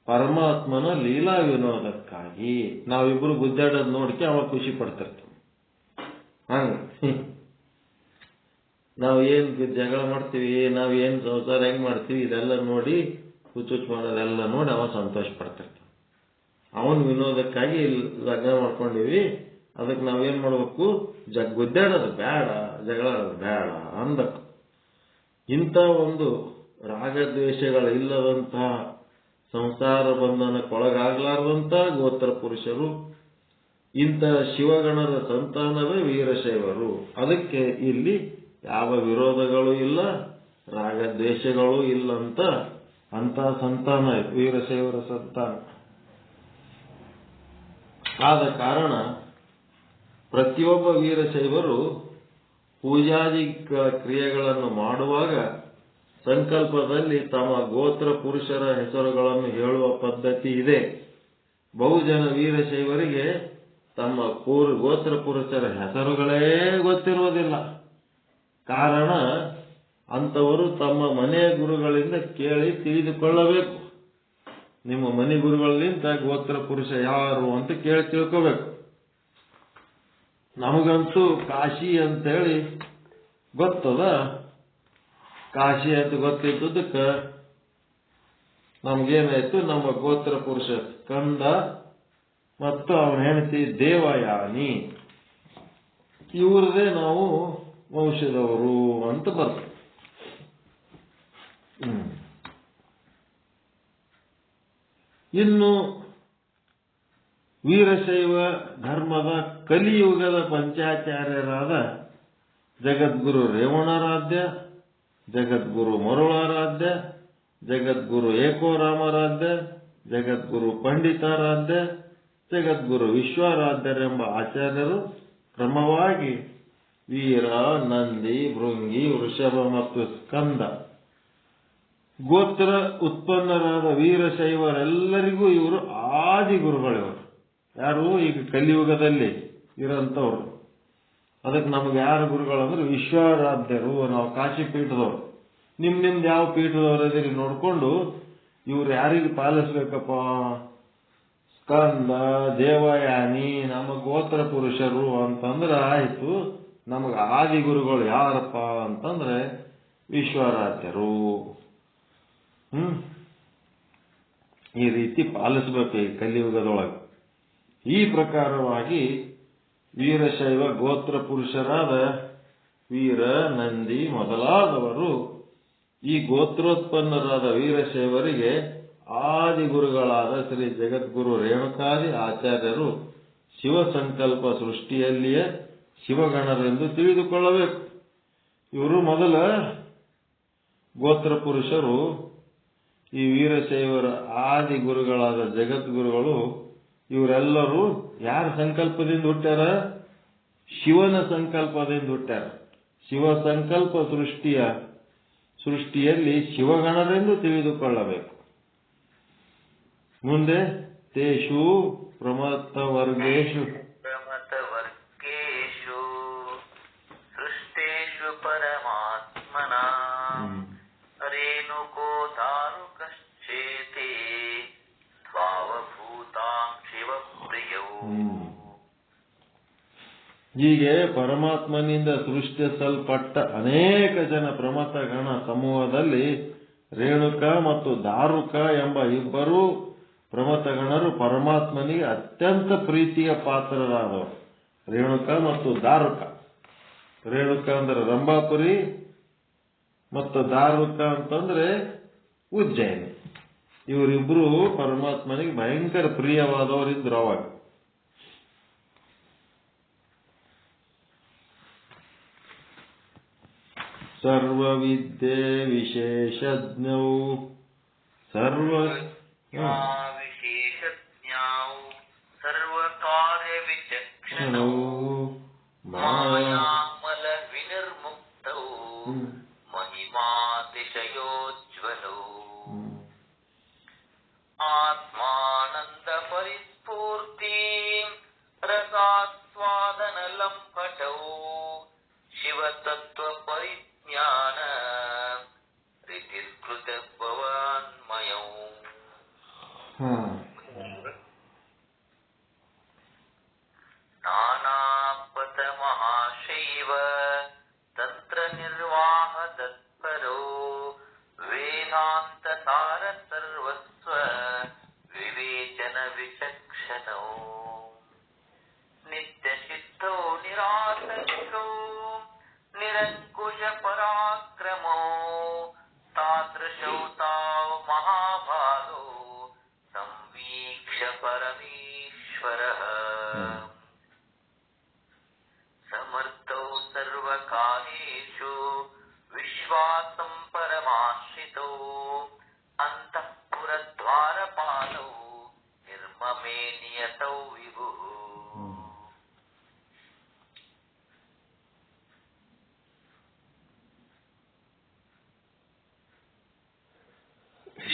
ಪರಮಾತ್ಮನ ಲೀಲಾ ವಿನೋದಕ್ಕಾಗಿ. ನಾವಿಬ್ರು ಗುದ್ದಾಡೋದು ನೋಡ್ಕೆ ಅವ ಖುಷಿ ಪಡ್ತಿರ್ತೀವಿ. ಹಂಗ ನಾವು ಏನ್ ಜಗಳ ಮಾಡ್ತೀವಿ, ನಾವ್ ಏನ್ ಸಂಸಾರ ಹೆಂಗ್ ಮಾಡ್ತೀವಿ, ಇದೆಲ್ಲ ನೋಡಿ ಹುಚ್ಚುಚ್ಚು ಮಾಡೋದೆಲ್ಲ ನೋಡಿ ಅವ ಸಂತೋಷ ಪಡ್ತಿರ್ತಾನೆ. ಅವನ್ ವಿನೋದಕ್ಕಾಗಿ ಲಗ್ನ ಮಾಡ್ಕೊಂಡಿವಿ, ಅದಕ್ಕೆ ನಾವೇನ್ ಮಾಡ್ಬೇಕು, ಗುದ್ದಾಡೋದು ಬೇಡ, ಜಗಳ ಆಡೋದು ಬೇಡ ಅನ್ಬೇಕು. ಇಂಥ ಒಂದು ರಾಗದ್ವೇಷಗಳಿಲ್ಲದಂತಹ ಸಂಸಾರ ಬಂಧನಕ್ಕೊಳಗಾಗ್ಲಾರ್ದಂತ ಗೋತ್ರ ಪುರುಷರು, ಇಂಥ ಶಿವಗಣರ ಸಂತಾನವೇ ವೀರಶೈವರು. ಅದಕ್ಕೆ ಇಲ್ಲಿ ಯಾವ ವಿರೋಧಗಳು ಇಲ್ಲ, ರಾಗದ್ವೇಷಗಳು ಇಲ್ಲ ಅಂತ ಸಂತಾನ ವೀರಶೈವರ ಸಂತಾನ. ಆದ ಕಾರಣ ಪ್ರತಿಯೊಬ್ಬ ವೀರಶೈವರು ಪೂಜಾದಿ ಕ್ರಿಯೆಗಳನ್ನು ಮಾಡುವಾಗ ಸಂಕಲ್ಪದಲ್ಲಿ ತಮ್ಮ ಗೋತ್ರ ಪುರುಷರ ಹೆಸರುಗಳನ್ನು ಹೇಳುವ ಪದ್ಧತಿ ಇದೆ. ಬಹುಜನ ವೀರಶೈವರಿಗೆ ತಮ್ಮ ಗೋತ್ರ ಪುರುಷರ ಹೆಸರುಗಳೇ ಗೊತ್ತಿರುವುದಿಲ್ಲ. ಕಾರಣ ಅಂತವರು ತಮ್ಮ ಮನೆಯ ಗುರುಗಳಿಂದ ಕೇಳಿ ತಿಳಿದುಕೊಳ್ಳಬೇಕು. ನಿಮ್ಮ ಮನೆ ಗುರುಗಳಿಂದ ಗೋತ್ರ ಪುರುಷ ಯಾರು ಅಂತ ಕೇಳಿ ತಿಳ್ಕೋಬೇಕು. ನಮಗಂತೂ ಕಾಶಿ ಅಂತೇಳಿ ಗೊತ್ತದ. ಕಾಶಿ ಅಂತ ಗೊತ್ತಿದ್ದದಕ್ಕೆ ನಮ್ಗೇನಾಯ್ತು, ನಮ್ಮ ಗೋತ್ರ ಪುರುಷ ಸ್ಕಂದ ಮತ್ತು ಅವನ ಹೆಂಡತಿ ದೇವಯಾನಿ, ಇವ್ರದೇ ನಾವು ವಂಶದವರು ಅಂತ ಬರ್ತದೆ. ಇನ್ನು ವೀರಶೈವ ಧರ್ಮದ ಕಲಿಯುಗದ ಪಂಚಾಚಾರ್ಯರಾದ ಜಗದ್ಗುರು ರೇವಣಾರಾಧ್ಯ, ಜಗದ್ಗುರು ಮರುಳಾರಾಧ್ಯ, ಜಗದ್ಗುರು ಏಕೋರಾಮರಾಧ್ಯ, ಜಗದ್ಗುರು ಪಂಡಿತಾರಾಧ್ಯ, ಜಗದ್ಗುರು ವಿಶ್ವಾರಾಧ್ಯರೆಂಬ ಆಚಾರ್ಯರು ಕ್ರಮವಾಗಿ ವೀರ, ನಂದಿ, ಭೃಂಗಿ, ವೃಷಭ ಮತ್ತು ಸ್ಕಂದ ಗೋತ್ರ ಉತ್ಪನ್ನರಾದ ವೀರಶೈವರೆಲ್ಲರಿಗೂ ಇವರು ಆದಿಗುರುಗಳಿವರು. ಯಾರು ಈಗ ಕಲಿಯುಗದಲ್ಲಿ ಇರೋಂಥವ್ರು. ಅದಕ್ಕೆ ನಮ್ಗೆ ಯಾರು ಗುರುಗಳಂದ್ರೆ ವಿಶ್ವಾರಾಧ್ಯರು. ನಾವು ಕಾಶಿ ಪೀಠದವ್ರು. ನಿಮ್ದು ಯಾವ ಪೀಠದವರದಿರಿ ನೋಡ್ಕೊಂಡು ಇವ್ರು ಯಾರಿಗೆ ಪಾಲಿಸ್ಬೇಕಪ್ಪ, ಸ್ಕಂದ, ದೇವಯಾನಿ ನಮ್ಮ ಗೋತ್ರ ಪುರುಷರು ಅಂತಂದ್ರೆ ಆಯ್ತು. ನಮಗೆ ಆದಿಗುರುಗಳು ಯಾರಪ್ಪ ಅಂತಂದ್ರೆ ವಿಶ್ವಾರಾಧ್ಯರು. ಈ ರೀತಿ ಪಾಲಿಸಬೇಕು ಈ ಕಲಿಯುಗದೊಳಗೆ. ಈ ಪ್ರಕಾರವಾಗಿ ವೀರಶೈವ ಗೋತ್ರ ಪುರುಷರಾದ ವೀರ, ನಂದಿ ಮೊದಲಾದವರು ಈ ಗೋತ್ರೋತ್ಪನ್ನರಾದ ವೀರಶೈವರಿಗೆ ಆದಿಗುರುಗಳಾದ ಶ್ರೀ ಜಗದ್ಗುರು ರೇಣುಕಾದಿ ಆಚಾರ್ಯರು ಶಿವಸಂಕಲ್ಪ ಸೃಷ್ಟಿಯಲ್ಲಿಯೇ ಶಿವಗಣರೆಂದು ತಿಳಿದುಕೊಳ್ಳಬೇಕು. ಇವರು ಮೊದಲ ಗೋತ್ರ ಪುರುಷರು. ಈ ವೀರಶೈವರ ಆದಿಗುರುಗಳಾದ ಜಗದ್ಗುರುಗಳು ಇವರೆಲ್ಲರೂ ಯಾರ ಸಂಕಲ್ಪದಿಂದ ಹುಟ್ಟ್ಯಾರ? ಶಿವನ ಸಂಕಲ್ಪದಿಂದ ಹುಟ್ಟ್ಯಾರ. ಶಿವ ಸಂಕಲ್ಪ ಸೃಷ್ಟಿಯಲ್ಲಿ ಶಿವಗಣರೆಂದು ತಿಳಿದುಕೊಳ್ಳಬೇಕು. ಮುಂದೆ ತೇಷು ಪ್ರಮತ್ತವರ್ಗೇಶು ಸೃಷ್ಟೇಷು ಪರಮಾತ್ಮನ ರೇಣುಕೋ ದಾರುಕಶ್ಚೇತೆ ಭಾವಭೂತಾಂ ಶಿವಪ್ರಿಯೌ. ಹೀಗೆ ಪರಮಾತ್ಮನಿಂದ ಸೃಷ್ಟಿಸಲ್ಪಟ್ಟ ಅನೇಕ ಜನ ಪ್ರಮಥ ಗಣ ಸಮೂಹದಲ್ಲಿ ರೇಣುಕ ಮತ್ತು ದಾರುಕ ಎಂಬ ಇಬ್ಬರು ಪ್ರಮಥಗಣರು ಪರಮಾತ್ಮನಿಗೆ ಅತ್ಯಂತ ಪ್ರೀತಿಯ ಪಾತ್ರರಾದವರು. ರೇಣುಕ ಮತ್ತು ದಾರುಕ. ರೇಣುಕ ಅಂದ್ರೆ ರಂಭಾಪುರಿ ಮತ್ತು ದಾರುಕ ಅಂತಂದ್ರೆ ಉಜ್ಜಯಿನಿ. ಇವರಿಬ್ರು ಪರಮಾತ್ಮನಿಗೆ ಭಯಂಕರ ಪ್ರಿಯವಾದವರಿದ್ರು ಅವಾಗ. ಸರ್ವವಿದ್ಯೆ ವಿಶೇಷಜ್ಞೌ ವಿಶೇಷಜ್ಞೌ ಸರ್ವಕಾರ್ಯ ವಿಚಕ್ಷಣೌ ಮಾಯಾಮಲ ವಿನಿರ್ಮುಕ್ತೌ ಮಹಿಮಾತಿಶಯೋಜ್ವಲೌ.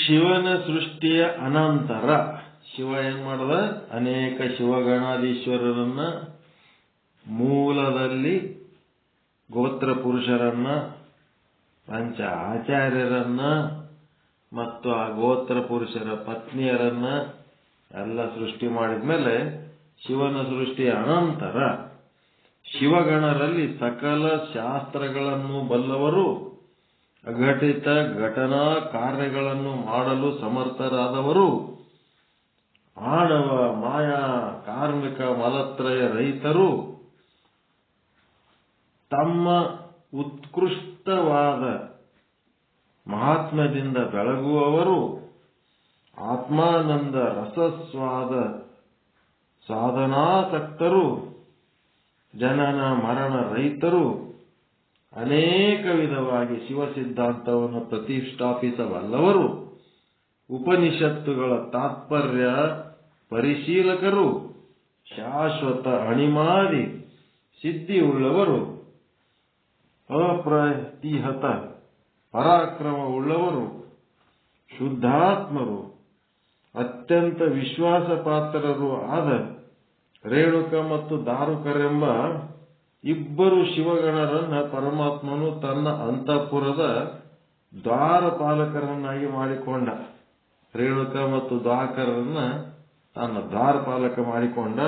ಶಿವನ ಸೃಷ್ಟಿಯ ಅನಂತರ ಶಿವ ಏನ್ ಮಾಡದ, ಅನೇಕ ಶಿವಗಣಾಧೀಶ್ವರರನ್ನ, ಮೂಲದಲ್ಲಿ ಗೋತ್ರ ಪುರುಷರನ್ನ, ಪಂಚ ಆಚಾರ್ಯರನ್ನ ಮತ್ತು ಆ ಗೋತ್ರ ಪುರುಷರ ಪತ್ನಿಯರನ್ನ ಎಲ್ಲ ಸೃಷ್ಟಿ ಮಾಡಿದ್ಮೇಲೆ ಶಿವನ ಸೃಷ್ಟಿಯ ಅನಂತರ ಶಿವಗಣರಲ್ಲಿ ಸಕಲ ಶಾಸ್ತ್ರಗಳನ್ನು ಬಲ್ಲವರು, ಅಘಟಿತ ಘಟನಾ ಕಾರ್ಯಗಳನ್ನು ಮಾಡಲು ಸಮರ್ಥರಾದವರು, ಆಡವ ಮಾಯಾ ಕಾರ್ಮಿಕ ಮಲತ್ರಯ ರಹಿತರು, ತಮ್ಮ ಉತ್ಕೃಷ್ಟವಾದ ಮಹಾತ್ಮ್ಯದಿಂದ ಬೆಳಗುವವರು, ಆತ್ಮಾನಂದ ರಸಸ್ವಾದ ಸಾಧನಾಸಕ್ತರು, ಜನನ ಮರಣ ರಹಿತರು, ಅನೇಕ ವಿಧವಾಗಿ ಶಿವ ಸಿದ್ಧಾಂತವನ್ನು ಪ್ರತಿಷ್ಠಾಪಿಸಬಲ್ಲವರು, ಉಪನಿಷತ್ತುಗಳ ತಾತ್ಪರ್ಯ ಪರಿಶೀಲಕರು, ಶಾಶ್ವತ ಅಣಿಮಾದಿ ಸಿದ್ಧಿಯುಳ್ಳವರು, ಅಪ್ರತಿಹತ ಪರಾಕ್ರಮವುಳ್ಳವರು, ಶುದ್ಧಾತ್ಮರು, ಅತ್ಯಂತ ವಿಶ್ವಾಸಪಾತ್ರರು ಆದ ರೇಣುಕ ಮತ್ತು ದಾರುಕರೆಂಬ ಇಬ್ಬರು ಶಿವಗಣರನ್ನ ಪರಮಾತ್ಮನು ತನ್ನ ಅಂತಃಪುರದ ದ್ವಾರಪಾಲಕರನ್ನಾಗಿ ಮಾಡಿಕೊಂಡ. ರೇಣುಕ ಮತ್ತು ದ್ವಾರಕರನ್ನ ತನ್ನ ದ್ವಾರಪಾಲಕ ಮಾಡಿಕೊಂಡ.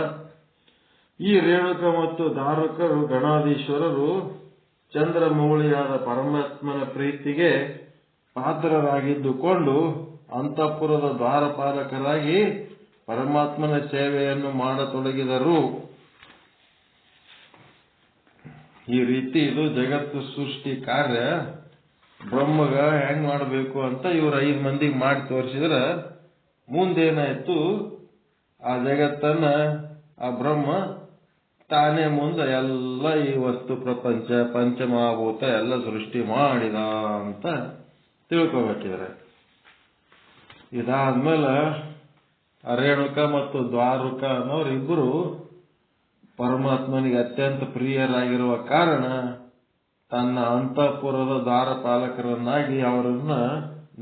ಈ ರೇಣುಕ ಮತ್ತು ದಾರುಕರು ಗಣಾಧೀಶ್ವರರು ಚಂದ್ರಮೌಳಿಯಾದ ಪರಮಾತ್ಮನ ಪ್ರೀತಿಗೆ ಪಾತ್ರರಾಗಿದ್ದುಕೊಂಡು ಅಂತಃಪುರದ ದ್ವಾರಪಾಲಕರಾಗಿ ಪರಮಾತ್ಮನ ಸೇವೆಯನ್ನು ಮಾಡತೊಡಗಿದರು. ಈ ರೀತಿ ಇದು ಜಗತ್ತು ಸೃಷ್ಟಿ ಕಾರ್ಯ ಬ್ರಹ್ಮಗ ಹೆಂಗ್ ಮಾಡಬೇಕು ಅಂತ ಇವ್ರು 5 ಮಂದಿಗೆ ಮಾಡಿ ತೋರಿಸಿದ್ರ ಮುಂದೇನಾಯ್ತು, ಆ ಜಗತ್ತನ್ನ ಆ ಬ್ರಹ್ಮ ತಾನೇ ಮುಂದೆ ಎಲ್ಲ ಈ ವಸ್ತು ಪ್ರಪಂಚ ಪಂಚಮಹಾಭೂತ ಎಲ್ಲ ಸೃಷ್ಟಿ ಮಾಡಿದ ಅಂತ ತಿಳ್ಕೊಬೇಕಿದ್ರೆ. ಇದಾದ್ಮೇಲೆ ರೇಣುಕ ಮತ್ತು ದ್ವಾರುಕ ಅನ್ನೋರಿಬ್ಬರು ಪರಮಾತ್ಮನಿಗೆ ಅತ್ಯಂತ ಪ್ರಿಯರಾಗಿರುವ ಕಾರಣ ತನ್ನ ಅಂತಃಪುರದ ದ್ವಾರಪಾಲಕರನ್ನಾಗಿ ಅವರನ್ನ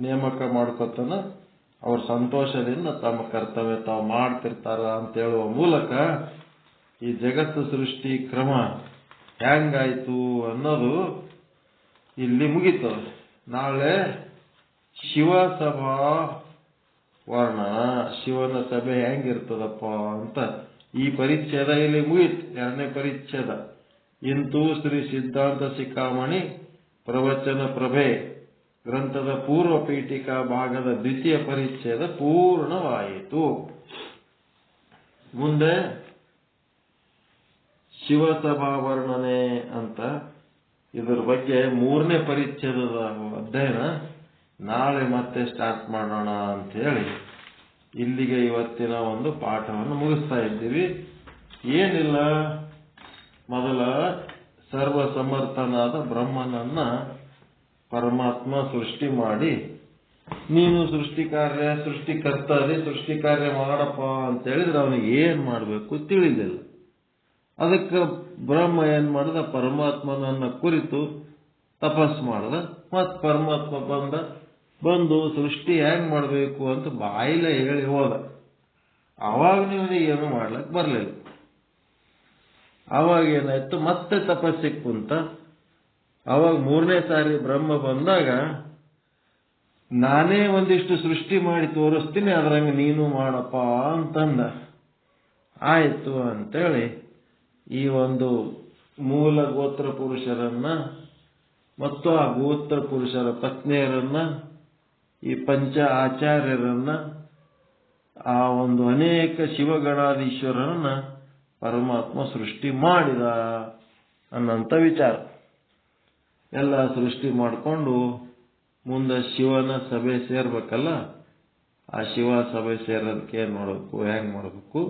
ನೇಮಕ ಮಾಡ್ಕೊತಾನ. ಅವ್ರ ಸಂತೋಷದಿಂದ ತಮ್ಮ ಕರ್ತವ್ಯ ತಾವು ಮಾಡ್ತಿರ್ತಾರ ಅಂತ ಹೇಳುವ ಮೂಲಕ ಈ ಜಗತ್ತು ಸೃಷ್ಟಿ ಕ್ರಮ ಹೆಂಗಾಯ್ತು ಅನ್ನೋದು ಇಲ್ಲಿ ಮುಗೀತು. ನಾಳೆ ಶಿವಸಭಾ ವರ್ಣ, ಶಿವನ ಸಭೆ ಹೆಂಗಿರ್ತದಪ್ಪ ಅಂತ ಈ ಪರಿಚ್ಛೇದ ಇಲ್ಲಿ ಮುಗೀತು. 2ನೇ ಪರಿಚ್ಛೇದ. ಇಂತೂ ಶ್ರೀ ಸಿದ್ಧಾಂತ ಶಿಖಾಮಣಿ ಪ್ರವಚನ ಪ್ರಭೆ ಗ್ರಂಥದ ಪೂರ್ವ ಪೀಠಿಕಾ ಭಾಗದ 2ಯ ಪರಿಚ್ಛೇದ ಪೂರ್ಣವಾಯಿತು. ಮುಂದೆ ಶಿವಸಭಾ ವರ್ಣನೆ ಅಂತ ಇದರ ಬಗ್ಗೆ 3ನೇ ಪರಿಚ್ಛೇದದ ಅಧ್ಯಯನ ನಾಳೆ ಮತ್ತೆ ಸ್ಟಾರ್ಟ್ ಮಾಡೋಣ ಅಂತ ಹೇಳಿ ಇಲ್ಲಿಗೆ ಇವತ್ತಿನ ಒಂದು ಪಾಠವನ್ನು ಮುಗಿಸ್ತಾ ಇದ್ದೀವಿ. ಏನಿಲ್ಲ, ಮೊದಲ ಸರ್ವಸಮರ್ಥನಾದ ಬ್ರಹ್ಮನನ್ನ ಪರಮಾತ್ಮ ಸೃಷ್ಟಿ ಮಾಡಿ, ನೀನು ಸೃಷ್ಟಿ ಕಾರ್ಯ ಸೃಷ್ಟಿ ಕಾರ್ಯ ಮಾಡಪ್ಪ ಅಂತ ಹೇಳಿದ್ರೆ ಅವನಿಗೆ ಏನ್ ಮಾಡಬೇಕು ತಿಳಿಲಿಲ್ಲ. ಅದಕ್ಕೆ ಬ್ರಹ್ಮ ಏನ್ ಮಾಡಿದ, ಪರಮಾತ್ಮನನ್ನ ಕುರಿತು ತಪಸ್ ಮಾಡ್ದ. ಮತ್ ಪರಮಾತ್ಮ ಬಂದು ಸೃಷ್ಟಿ ಹೆಂಗ್ ಮಾಡಬೇಕು ಅಂತ ಬಾಯಿಲೆ ಹೇಳಿ ಹೋದ. ಅವಾಗ ನಿಮಗೆ ಏನು ಮಾಡ್ಲಕ್ ಬರ್ಲಿಲ್ಲ. ಅವಾಗ ಏನಾಯ್ತು, ಮತ್ತೆ ತಪಸ್ಸಿಗೆ ಕುಂತ. ಅವಾಗ 3ನೇ ಸಾರಿ ಬ್ರಹ್ಮ ಬಂದಾಗ, ನಾನೇ ಒಂದಿಷ್ಟು ಸೃಷ್ಟಿ ಮಾಡಿ ತೋರಿಸ್ತೀನಿ, ಅದ್ರಂಗ ನೀನು ಮಾಡಪ್ಪ ಅಂತಂದ. ಆಯ್ತು ಅಂತೇಳಿ ಈ ಒಂದು ಮೂಲ ಗೋತ್ರ ಪುರುಷರನ್ನ ಮತ್ತು ಆ ಗೋತ್ರ ಪುರುಷರ ಪತ್ನಿಯರನ್ನ, ಈ ಪಂಚ ಆಚಾರ್ಯರನ್ನ, ಆ ಒಂದು ಅನೇಕ ಶಿವಗಣಾಧೀಶ್ವರರನ್ನ ಪರಮಾತ್ಮ ಸೃಷ್ಟಿ ಮಾಡಿದ ಅನ್ನಂತ ವಿಚಾರ. ಎಲ್ಲ ಸೃಷ್ಟಿ ಮಾಡಿಕೊಂಡು ಮುಂದೆ ಶಿವನ ಸಭೆ ಸೇರ್ಬೇಕಲ್ಲ, ಆ ಶಿವ ಸಭೆ ಸೇರೋದಕ್ಕೆ ಏನ್ ಮಾಡಬೇಕು, ಹೆಂಗ್ ಮಾಡಬೇಕು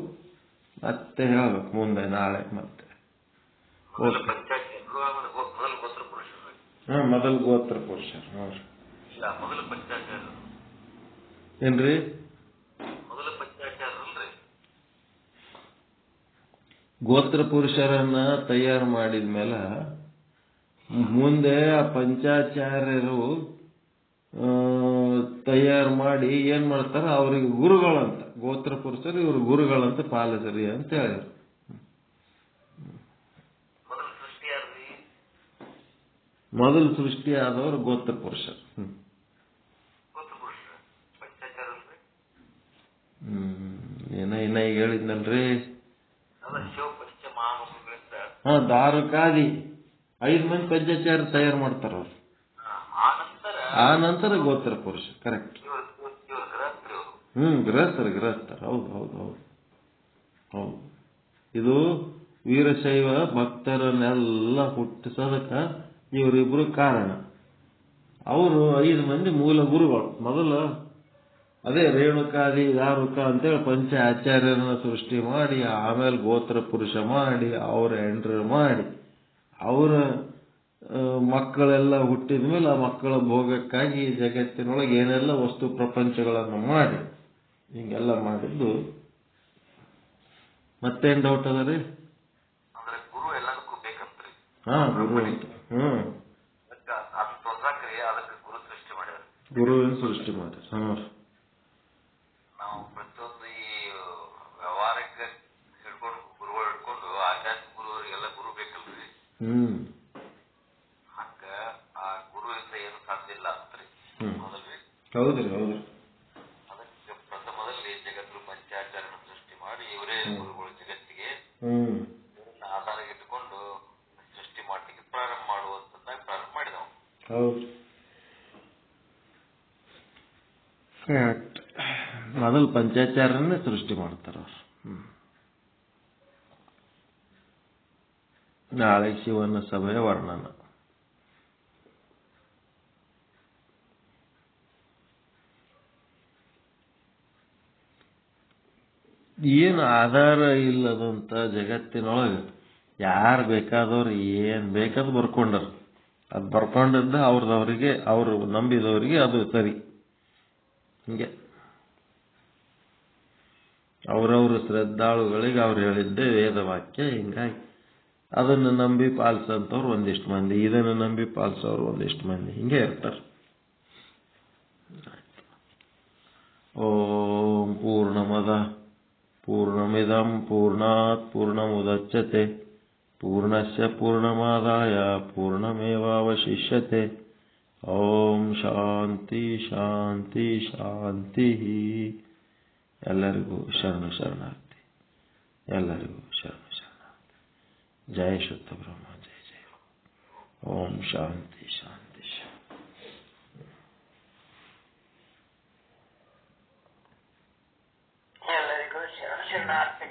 ಮತ್ತೆ ಹೇಳ್ಬೇಕು ಮುಂದೆ ನಾಳೆ. ಮತ್ತೆ ಮೊದಲು ಗೋತ್ರ ಪುರುಷರು ನೋಡ್ರಿ. ಏನ್ರಿ ಗೋತ್ರ ಪುರುಷರನ್ನ ತಯಾರು ಮಾಡಿದ್ಮೇಲೆ ಮುಂದೆ ಆ ಪಂಚಾಚಾರ್ಯರು ತಯಾರು ಮಾಡಿ ಏನ್ ಮಾಡ್ತಾರ, ಅವ್ರಿಗೆ ಗುರುಗಳಂತ, ಗೋತ್ರ ಪುರುಷರು ಇವ್ರ ಗುರುಗಳಂತ ಪಾಲಿಸ್ರಿ ಅಂತ ಹೇಳಿದ್ರು. ಮೊದಲು ಸೃಷ್ಟಿಯಾದವರು ಗೋತ್ರ ಪುರುಷರು. ಇನ್ನ ಈಗ ಹೇಳಿದ್ನಲ್ರಿ, ದಾರುಕಾದಿ 5 ಮಂದಿ ಪಂಚಾಚಾರ್ಯ ತಯಾರು ಮಾಡ್ತಾರ ಅವ್ರು. ಆ ನಂತರ ಗೋತ್ರ ಪುರುಷ. ಕರೆಕ್ಟ್. ಗೃಹಸ್ಥರು. ಹೌದು ಹೌದು ಹೌದು ಹೌದು. ಇದು ವೀರಶೈವ ಭಕ್ತರನ್ನೆಲ್ಲ ಹುಟ್ಟಿಸೋದಕ್ಕ ಇವರಿಬ್ರು ಕಾರಣ. ಅವರು 5 ಮಂದಿ ಮೂಲ ಗುರುಗಳು. ಮೊದಲು ಅದೇ ರೇಣುಕಾದಿ ದಾರುಕ ಅಂತೇಳಿ ಪಂಚ ಆಚಾರ್ಯರನ್ನ ಸೃಷ್ಟಿ ಮಾಡಿ, ಆಮೇಲೆ ಗೋತ್ರ ಪುರುಷ ಮಾಡಿ, ಅವರ ಎಂಟ್ರ್ ಮಾಡಿ, ಅವರ ಮಕ್ಕಳೆಲ್ಲ ಹುಟ್ಟಿದ ಮೇಲೆ ಆ ಮಕ್ಕಳ ಭೋಗಕ್ಕಾಗಿ ಜಗತ್ತಿನೊಳಗೆ ಏನೆಲ್ಲ ವಸ್ತು ಪ್ರಪಂಚಗಳನ್ನು ಮಾಡಿ ಹಿಂಗೆಲ್ಲ ಮಾಡಿದ್ದು. ಮತ್ತೇನ್ ಡೌಟ್ ಅದ ರೀ? ಹಾ, ಗುರು ಅಂತ. ಗುರುವಿನ ಸೃಷ್ಟಿ ಮಾಡಿ. ನಾವು ಪ್ರತಿಯೊಂದು ಈ ವ್ಯವಹಾರಕ್ಕೆ ಹಿಡ್ಕೊಂಡು ಗುರುಗಳು ಹಿಡ್ಕೊಂಡು ಆಧ್ಯಾತ್ಮಿಕ ಗುರುವರಿಗೆಲ್ಲ ಗುರು ಬೇಕಲ್ರಿ. ಹಂಗ ಆ ಗುರುವಿಂದ ಏನು ಸಾಧ್ಯ ಇಲ್ಲ ಅಂತ್ರಿ. ಹೌದಲ್ರಿ? ಹೌದ್ರಿ ಹೌದ್ರಿ. ಅದಕ್ಕೆ ಪ್ರಥಮದಲ್ಲಿ ಜಗತ್ತು ಪಂಚಾಚಾರ್ಯನ ಸೃಷ್ಟಿ ಮಾಡಿ ಇವರೇ ಗುರುಗಳು ಜಗತ್ತಿಗೆ ಆಧಾರ ಇಟ್ಟುಕೊಂಡು ಸೃಷ್ಟಿ ಮಾಡ್ಲಿಕ್ಕೆ ಪ್ರಾರಂಭ ಮಾಡುವಂತಂದಾಗ ಪ್ರಾರಂಭ ಮಾಡಿದವು. ಹೌದು, ಕರೆಕ್ಟ್. ಮೊದಲು ಪಂಚಾಚಾರ್ಯನ್ನೇ ಸೃಷ್ಟಿ ಮಾಡ್ತಾರ ಅವ್ರು. ನಾಳೆ ಶಿವನ ಸಭೆಯ ವರ್ಣನ. ಏನು ಆಧಾರ ಇಲ್ಲದಂತ ಜಗತ್ತಿನೊಳಗೆ ಯಾರು ಬೇಕಾದವ್ರು ಏನ್ ಬೇಕಾದ್ ಬರ್ಕೊಂಡರು. ಅದು ಬರ್ಕೊಂಡದ್ದು ಅವ್ರದವ್ರಿಗೆ, ಅವರು ನಂಬಿದವರಿಗೆ ಅದು ಸರಿ. ಹಿಂಗೆ ಅವರವ್ರ ಶ್ರದ್ಧಾಳುಗಳಿಗೆ ಅವ್ರು ಹೇಳಿದ್ದೆ ವೇದವಾಕ್ಯ. ಹಿಂಗಾಗಿ ಅದನ್ನು ನಂಬಿ ಪಾಲಿಸಂತವ್ರು ಒಂದಿಷ್ಟು ಮಂದಿ, ಇದನ್ನು ನಂಬಿ ಪಾಲಿಸೋರು ಒಂದಿಷ್ಟು ಮಂದಿ, ಹಿಂಗೆ ಇರ್ತಾರೆ. ಓಂ ಪೂರ್ಣಮದ ಪೂರ್ಣಮಿದಂ ಪೂರ್ಣಾತ್ ಪೂರ್ಣಮುದಚ್ಯತೆ ಪೂರ್ಣಸ್ಯ ಪೂರ್ಣಮಾದಾಯ ಪೂರ್ಣಮೇವಾವಶಿಷ್ಯತೆ. ಓಂ ಶಾಂತಿ ಶಾಂತಿ ಶಾಂತಿ. ಎಲ್ಲರಿಗೂ ಶರಣು ಶರಣಾರ್ಥಿ. ಎಲ್ಲರಿಗೂ ಶರಣು ಶರಣಾರ್ಥಿ. ಜಯ ಶುದ್ಧ ಬ್ರಹ್ಮ. ಜಯ ಜಯ. ಓಂ ಶಾಂತಿ ಶಾಂತಿ ಶಾಂತಿ. ಎಲ್ಲರಿಗೂ ಶರಣಾರ್ಥಿ.